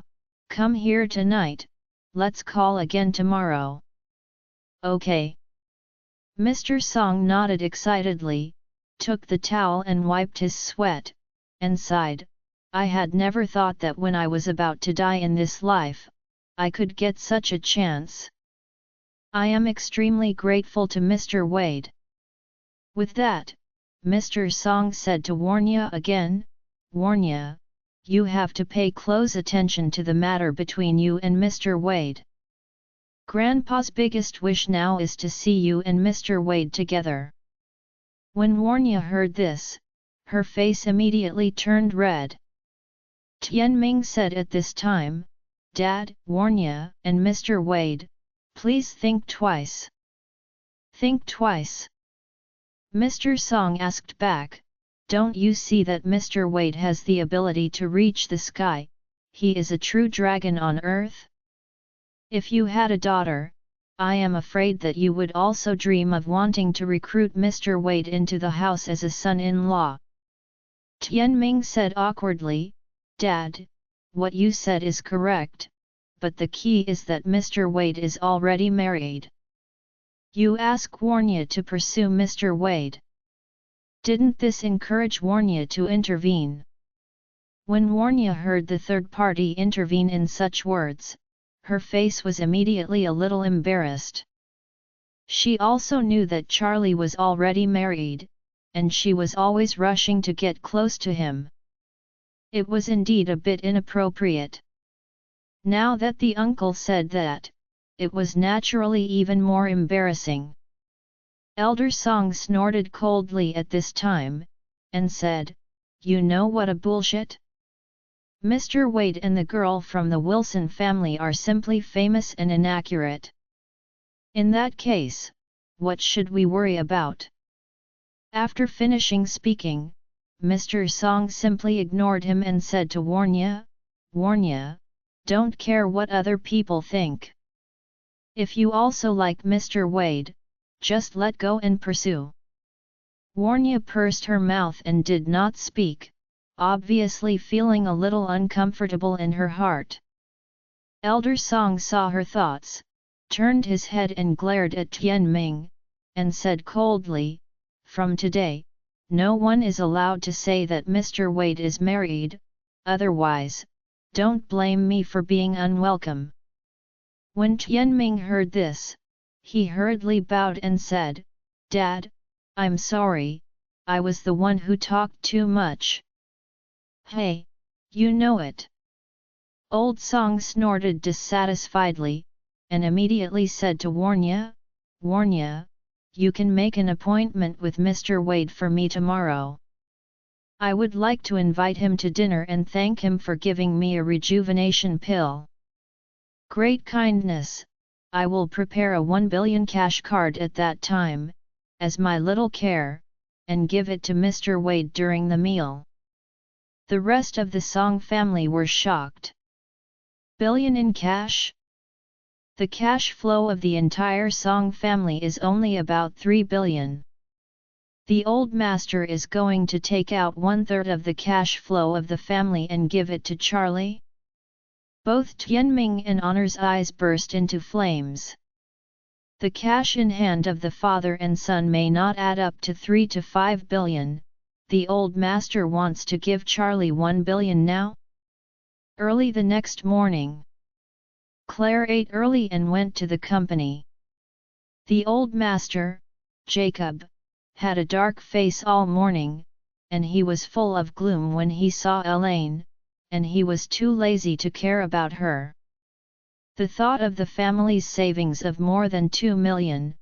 Speaker 1: come here tonight, let's call again tomorrow." "Okay." Mr. Song nodded excitedly, took the towel and wiped his sweat, and sighed, "I had never thought that when I was about to die in this life, I could get such a chance. I am extremely grateful to Mr. Wade." With that, Mr. Song said to Warnya again, "Warnya, you have to pay close attention to the matter between you and Mr. Wade. Grandpa's biggest wish now is to see you and Mr. Wade together." When Warnya heard this, her face immediately turned red. Tianming said at this time, "Dad, Warnya, and Mr. Wade, please think twice." "Think twice?" Mr. Song asked back, "Don't you see that Mr. Wade has the ability to reach the sky? He is a true dragon on earth. If you had a daughter, I am afraid that you would also dream of wanting to recruit Mr. Wade into the house as a son-in-law." Tianming said awkwardly, "Dad, what you said is correct, but the key is that Mr. Wade is already married. You ask Warnya to pursue Mr. Wade. Didn't this encourage Warnya to intervene?" When Warnya heard the third party intervene in such words, her face was immediately a little embarrassed. She also knew that Charlie was already married, and she was always rushing to get close to him. It was indeed a bit inappropriate. Now that the uncle said that, it was naturally even more embarrassing. Elder Song snorted coldly at this time, and said, "You know what a bullshit? Mr. Wade and the girl from the Wilson family are simply famous and inaccurate. In that case, what should we worry about?" After finishing speaking, Mr. Song simply ignored him and said to Warnya, "Warnya, don't care what other people think. If you also like Mr. Wade, just let go and pursue." Warnya pursed her mouth and did not speak, obviously feeling a little uncomfortable in her heart. Elder Song saw her thoughts, turned his head and glared at Tianming, and said coldly, "From today, no one is allowed to say that Mr. Wade is married, otherwise, don't blame me for being unwelcome." When Tianming heard this, he hurriedly bowed and said, "Dad, I'm sorry, I was the one who talked too much." "Hey, you know it." Old Song snorted dissatisfiedly, and immediately said to Warnya, "Warnya, you can make an appointment with Mr. Wade for me tomorrow. I would like to invite him to dinner and thank him for giving me a rejuvenation pill. Great kindness, I will prepare a 1 billion cash card at that time, as my little care, and give it to Mr. Wade during the meal." The rest of the Song family were shocked. Billion in cash? The cash flow of the entire Song family is only about 3 billion. The old master is going to take out 1/3 of the cash flow of the family and give it to Charlie? Both Tianming and Honor's eyes burst into flames. The cash in hand of the father and son may not add up to 3 to 5 billion, the old master wants to give Charlie 1 billion now? Early the next morning, Claire ate early and went to the company. The old master, Jacob, had a dark face all morning, and he was full of gloom when he saw Elaine, and he was too lazy to care about her. The thought of the family's savings of more than 2 million,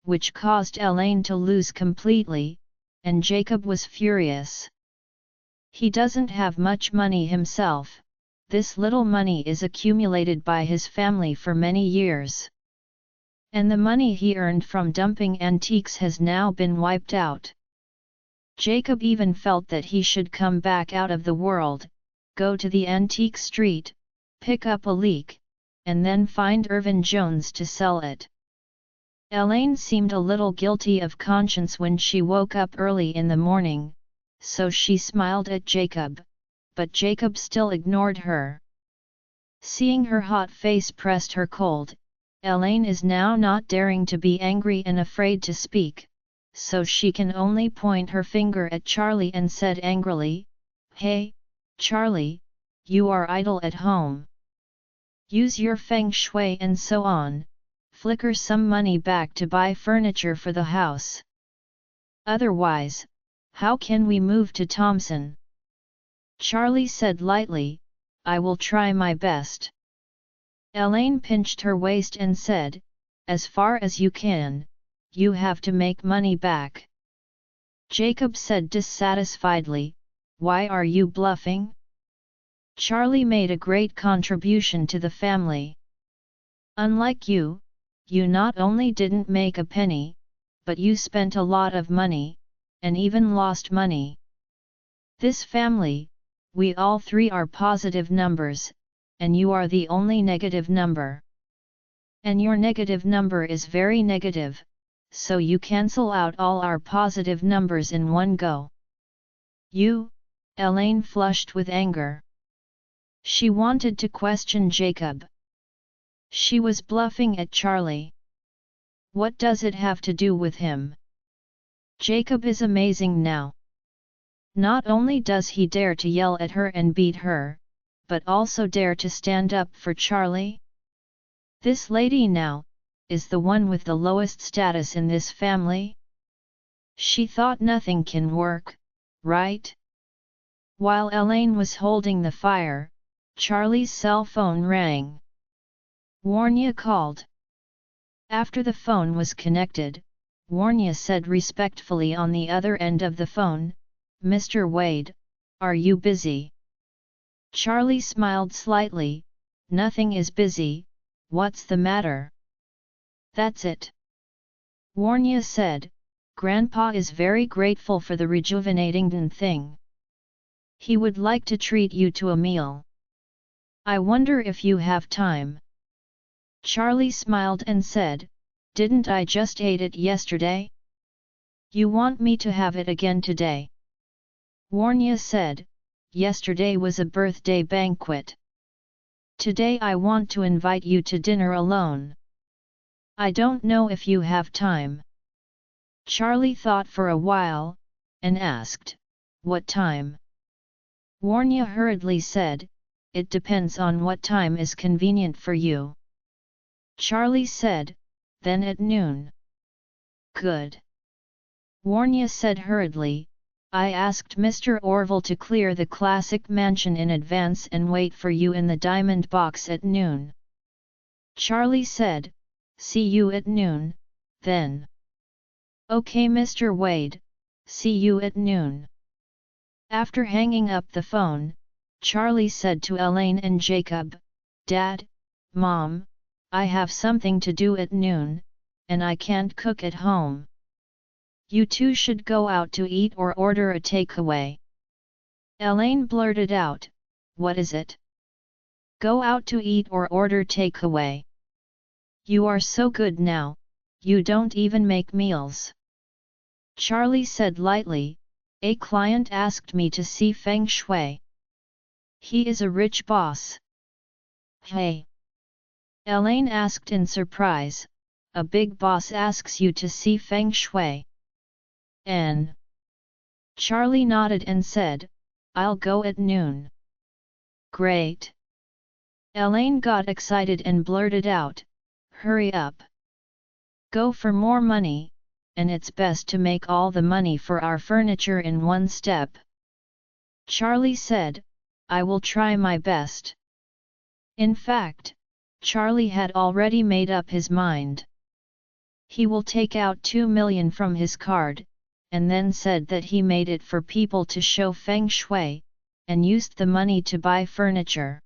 Speaker 1: which caused Elaine to lose completely, and Jacob was furious. He doesn't have much money himself, this little money is accumulated by his family for many years. And the money he earned from dumping antiques has now been wiped out. Jacob even felt that he should come back out of the world, go to the antique street, pick up a leak, and then find Irvin Jones to sell it. Elaine seemed a little guilty of conscience when she woke up early in the morning, so she smiled at Jacob, but Jacob still ignored her. Seeing her hot face pressed her cold, Elaine is now not daring to be angry and afraid to speak, so she can only point her finger at Charlie and said angrily, "Hey, Charlie, you are idle at home. Use your feng shui and so on, flicker some money back to buy furniture for the house. Otherwise, how can we move to Thompson?" Charlie said lightly, "I will try my best." Elaine pinched her waist and said, "As far as you can, you have to make money back." Jacob said dissatisfiedly, "Why are you bluffing? Charlie made a great contribution to the family. Unlike you, you not only didn't make a penny, but you spent a lot of money, and even lost money. This family, we all three are positive numbers, and you are the only negative number. And your negative number is very negative, so you cancel out all our positive numbers in one go." "You?" Elaine flushed with anger. She wanted to question Jacob. She was bluffing at Charlie. What does it have to do with him? Jacob is amazing now. Not only does he dare to yell at her and beat her, but also dare to stand up for Charlie? This lady now, is the one with the lowest status in this family? She thought nothing can work, right? While Elaine was holding the fire, Charlie's cell phone rang. Warnya called. After the phone was connected, Warnya said respectfully on the other end of the phone, "Mr. Wade, are you busy?" Charlie smiled slightly, "Nothing is busy, what's the matter?" "That's it." Warnya said, "Grandpa is very grateful for the rejuvenating thing. He would like to treat you to a meal. I wonder if you have time." Charlie smiled and said, "Didn't I just ate it yesterday? You want me to have it again today?" Warnya said, "Yesterday was a birthday banquet. Today I want to invite you to dinner alone. I don't know if you have time." Charlie thought for a while, and asked, "What time?" Warnya hurriedly said, "It depends on what time is convenient for you." Charlie said, "Then at noon." "Good." Warnya said hurriedly, "I asked Mr. Orville to clear the classic mansion in advance and wait for you in the diamond box at noon." Charlie said, "See you at noon, then." "Okay Mr. Wade, see you at noon." After hanging up the phone, Charlie said to Elaine and Jacob, "Dad, Mom, I have something to do at noon, and I can't cook at home. You two should go out to eat or order a takeaway." Elaine blurted out, "What is it? Go out to eat or order takeaway? You are so good now, you don't even make meals." Charlie said lightly, "A client asked me to see Feng Shui. He is a rich boss." "Hey!" Elaine asked in surprise, "A big boss asks you to see Feng Shui?" "N." Charlie nodded and said, "I'll go at noon." "Great!" Elaine got excited and blurted out, "Hurry up! Go for more money, and it's best to make all the money for our furniture in one step." Charlie said, "I will try my best." In fact, Charlie had already made up his mind. He will take out 2 million from his card, and then said that he made it for people to show Feng Shui, and used the money to buy furniture.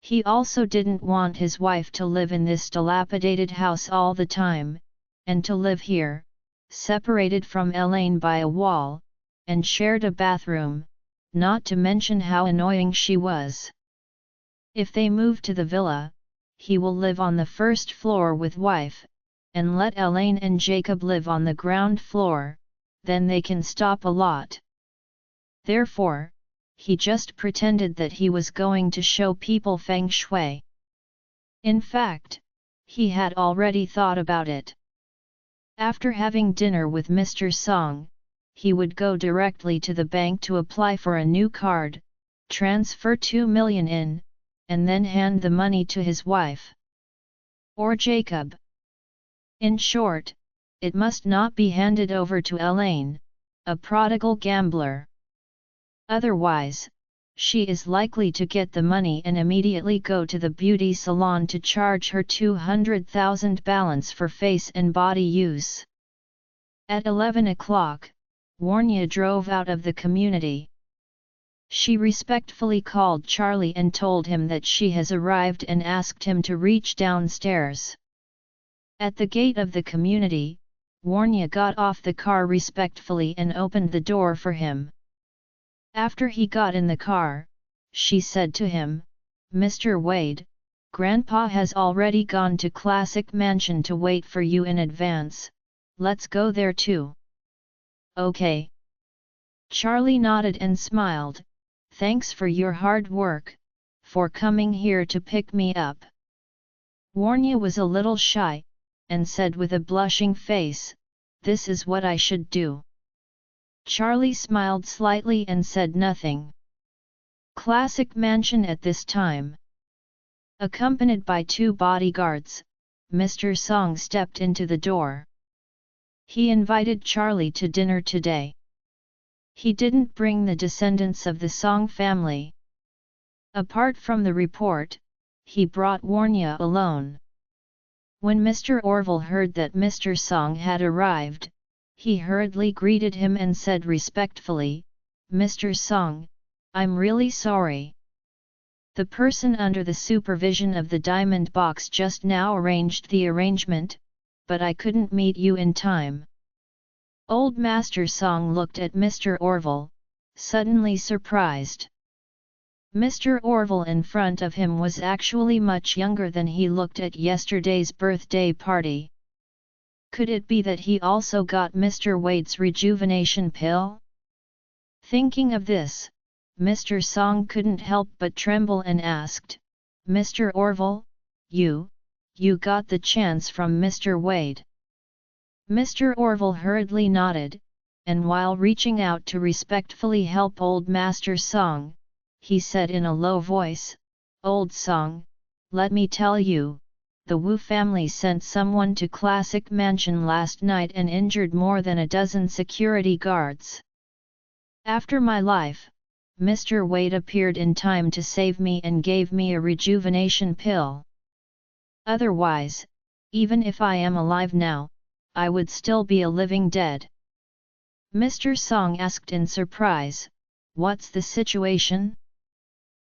Speaker 1: He also didn't want his wife to live in this dilapidated house all the time, and to live here, separated from Elaine by a wall, and shared a bathroom, not to mention how annoying she was. If they move to the villa, he will live on the first floor with wife, and let Elaine and Jacob live on the ground floor, then they can stop a lot. Therefore, he just pretended that he was going to show people Feng Shui. In fact, he had already thought about it. After having dinner with Mr. Song, he would go directly to the bank to apply for a new card, transfer 2 million in, and then hand the money to his wife. Or Jacob. In short, it must not be handed over to Elaine, a prodigal gambler. Otherwise, she is likely to get the money and immediately go to the beauty salon to charge her 200,000 balance for face and body use. At 11 o'clock, Warnya drove out of the community. She respectfully called Charlie and told him that she has arrived and asked him to reach downstairs. At the gate of the community, Warnya got off the car respectfully and opened the door for him. After he got in the car, she said to him, "Mr. Wade, Grandpa has already gone to Classic Mansion to wait for you in advance, let's go there too." "Okay." Charlie nodded and smiled, "Thanks for your hard work, for coming here to pick me up." Warnya was a little shy, and said with a blushing face, "This is what I should do." Charlie smiled slightly and said nothing. Classic Mansion at this time. Accompanied by 2 bodyguards, Mr. Song stepped into the door. He invited Charlie to dinner today. He didn't bring the descendants of the Song family. Apart from the report, he brought Warnya alone. When Mr. Orville heard that Mr. Song had arrived, he hurriedly greeted him and said respectfully, "Mr. Song, I'm really sorry. The person under the supervision of the diamond box just now arranged the arrangement, but I couldn't meet you in time." Old Master Song looked at Mr. Orville, suddenly surprised. Mr. Orville in front of him was actually much younger than he looked at yesterday's birthday party. Could it be that he also got Mr. Wade's rejuvenation pill? Thinking of this, Mr. Song couldn't help but tremble and asked, "Mr. Orville, you got the chance from Mr. Wade?" Mr. Orville hurriedly nodded, and while reaching out to respectfully help Old Master Song, he said in a low voice, "Old Song, let me tell you, the Wu family sent someone to Classic Mansion last night and injured more than a dozen security guards. After my life, Mr. Wade appeared in time to save me and gave me a rejuvenation pill. Otherwise, even if I am alive now, I would still be a living dead." Mr. Song asked in surprise, "What's the situation?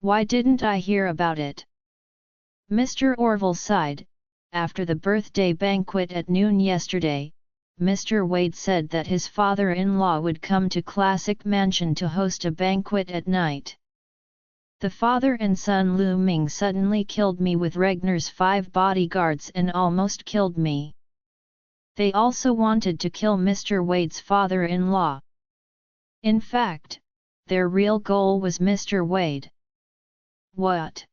Speaker 1: Why didn't I hear about it?" Mr. Orville sighed. After the birthday banquet at noon yesterday, Mr. Wade said that his father-in-law would come to Classic Mansion to host a banquet at night. The father and son Lu Ming suddenly killed me with Regnar's 5 bodyguards and almost killed me. They also wanted to kill Mr. Wade's father-in-law. In fact, their real goal was Mr. Wade. What?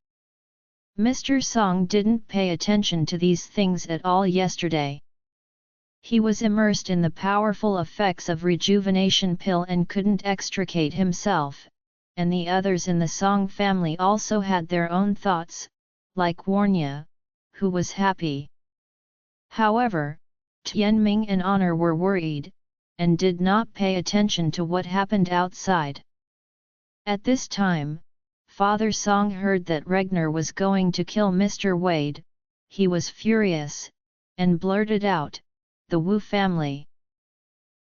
Speaker 1: Mr. Song didn't pay attention to these things at all yesterday. He was immersed in the powerful effects of rejuvenation pill and couldn't extricate himself, and the others in the Song family also had their own thoughts, like Warnya, who was happy. However, Tianming and Honor were worried, and did not pay attention to what happened outside. At this time, Father Song heard that Regner was going to kill Mr. Wade. He was furious, and blurted out, "The Wu family."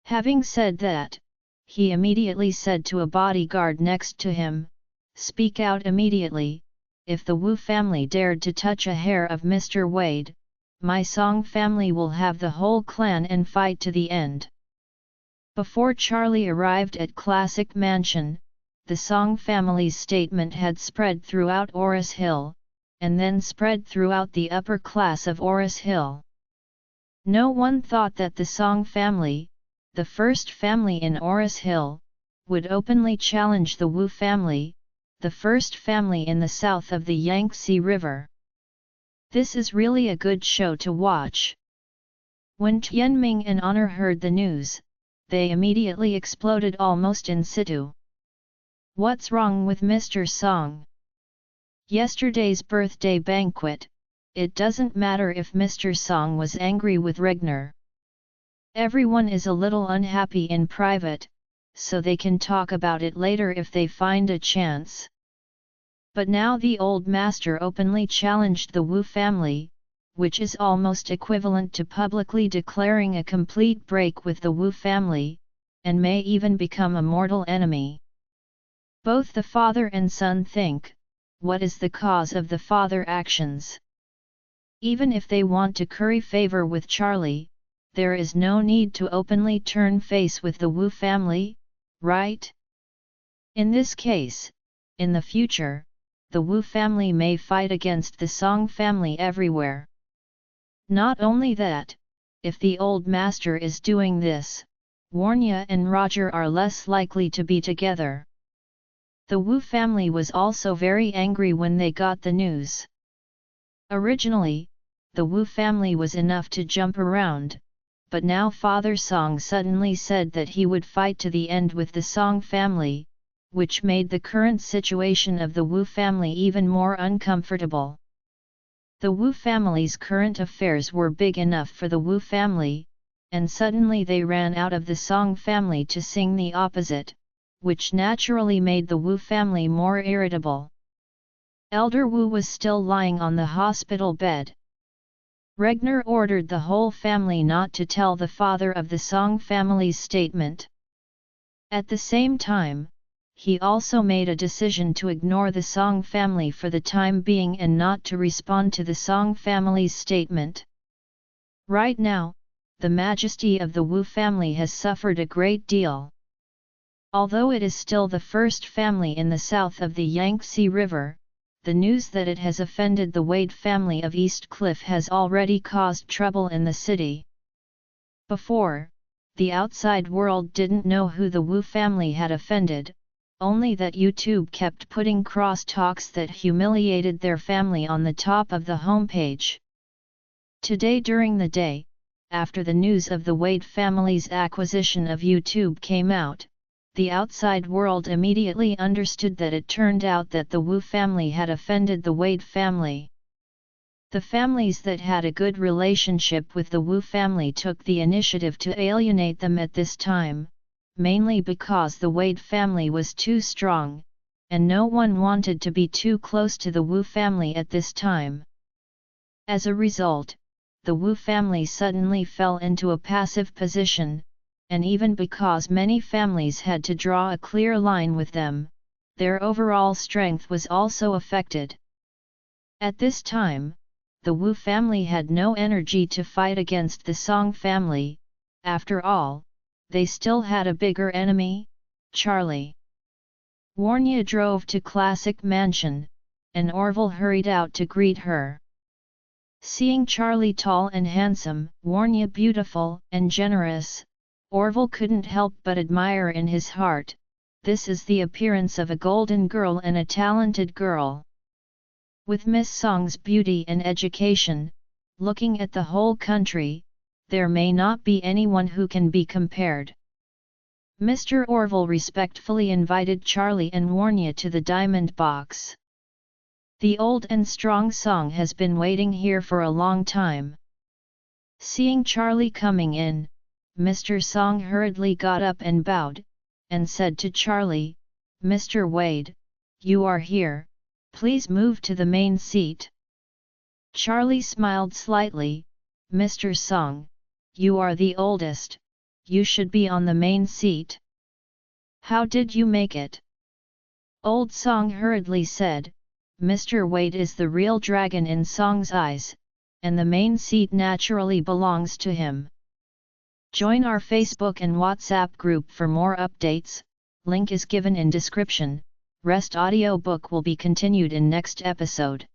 Speaker 1: Having said that, he immediately said to a bodyguard next to him, "Speak out immediately, if the Wu family dared to touch a hair of Mr. Wade, my Song family will have the whole clan and fight to the end." Before Charlie arrived at Classic Mansion, the Song family's statement had spread throughout Oris Hill, and then spread throughout the upper class of Oris Hill. No one thought that the Song family, the first family in Oris Hill, would openly challenge the Wu family, the first family in the south of the Yangtze River. This is really a good show to watch. When Tianming and Honor heard the news, they immediately exploded almost in situ. What's wrong with Mr. Song? Yesterday's birthday banquet, it doesn't matter if Mr. Song was angry with Regner. Everyone is a little unhappy in private, so they can talk about it later if they find a chance. But now the old master openly challenged the Wu family, which is almost equivalent to publicly declaring a complete break with the Wu family, and may even become a mortal enemy. Both the father and son think, what is the cause of the father actions? Even if they want to curry favor with Charlie, there is no need to openly turn face with the Wu family, right? In this case, in the future, the Wu family may fight against the Song family everywhere. Not only that, if the old master is doing this, Warnya and Roger are less likely to be together. The Wu family was also very angry when they got the news. Originally, the Wu family was enough to jump around, but now Father Song suddenly said that he would fight to the end with the Song family, which made the current situation of the Wu family even more uncomfortable. The Wu family's current affairs were big enough for the Wu family, and suddenly they ran out of the Song family to sing the opposite, which naturally made the Wu family more irritable. Elder Wu was still lying on the hospital bed. Regner ordered the whole family not to tell the father of the Song family's statement. At the same time, he also made a decision to ignore the Song family for the time being and not to respond to the Song family's statement. Right now, the majesty of the Wu family has suffered a great deal. Although it is still the first family in the south of the Yangtze River, the news that it has offended the Wade family of East Cliff has already caused trouble in the city. Before, the outside world didn't know who the Wu family had offended, only that YouTube kept putting cross-talks that humiliated their family on the top of the homepage. Today during the day, after the news of the Wade family's acquisition of YouTube came out, the outside world immediately understood that it turned out that the Wu family had offended the Wade family. The families that had a good relationship with the Wu family took the initiative to alienate them at this time, mainly because the Wade family was too strong, and no one wanted to be too close to the Wu family at this time. As a result, the Wu family suddenly fell into a passive position, and even because many families had to draw a clear line with them, their overall strength was also affected. At this time, the Wu family had no energy to fight against the Song family. After all, they still had a bigger enemy, Charlie. Warnya drove to Classic Mansion, and Orville hurried out to greet her. Seeing Charlie tall and handsome, Warnya beautiful and generous, Orville couldn't help but admire in his heart, this is the appearance of a golden girl and a talented girl. With Miss Song's beauty and education, looking at the whole country, there may not be anyone who can be compared. Mr. Orville respectfully invited Charlie and Warnya to the diamond box. The old and strong Song has been waiting here for a long time. Seeing Charlie coming in, Mr. Song hurriedly got up and bowed, and said to Charlie, "Mr. Wade, you are here, please move to the main seat." Charlie smiled slightly, "Mr. Song, you are the oldest, you should be on the main seat. How did you make it?" Old Song hurriedly said, "Mr. Wade is the real dragon in Song's eyes, and the main seat naturally belongs to him." Join our Facebook and WhatsApp group for more updates, link is given in description. Rest audiobook will be continued in next episode.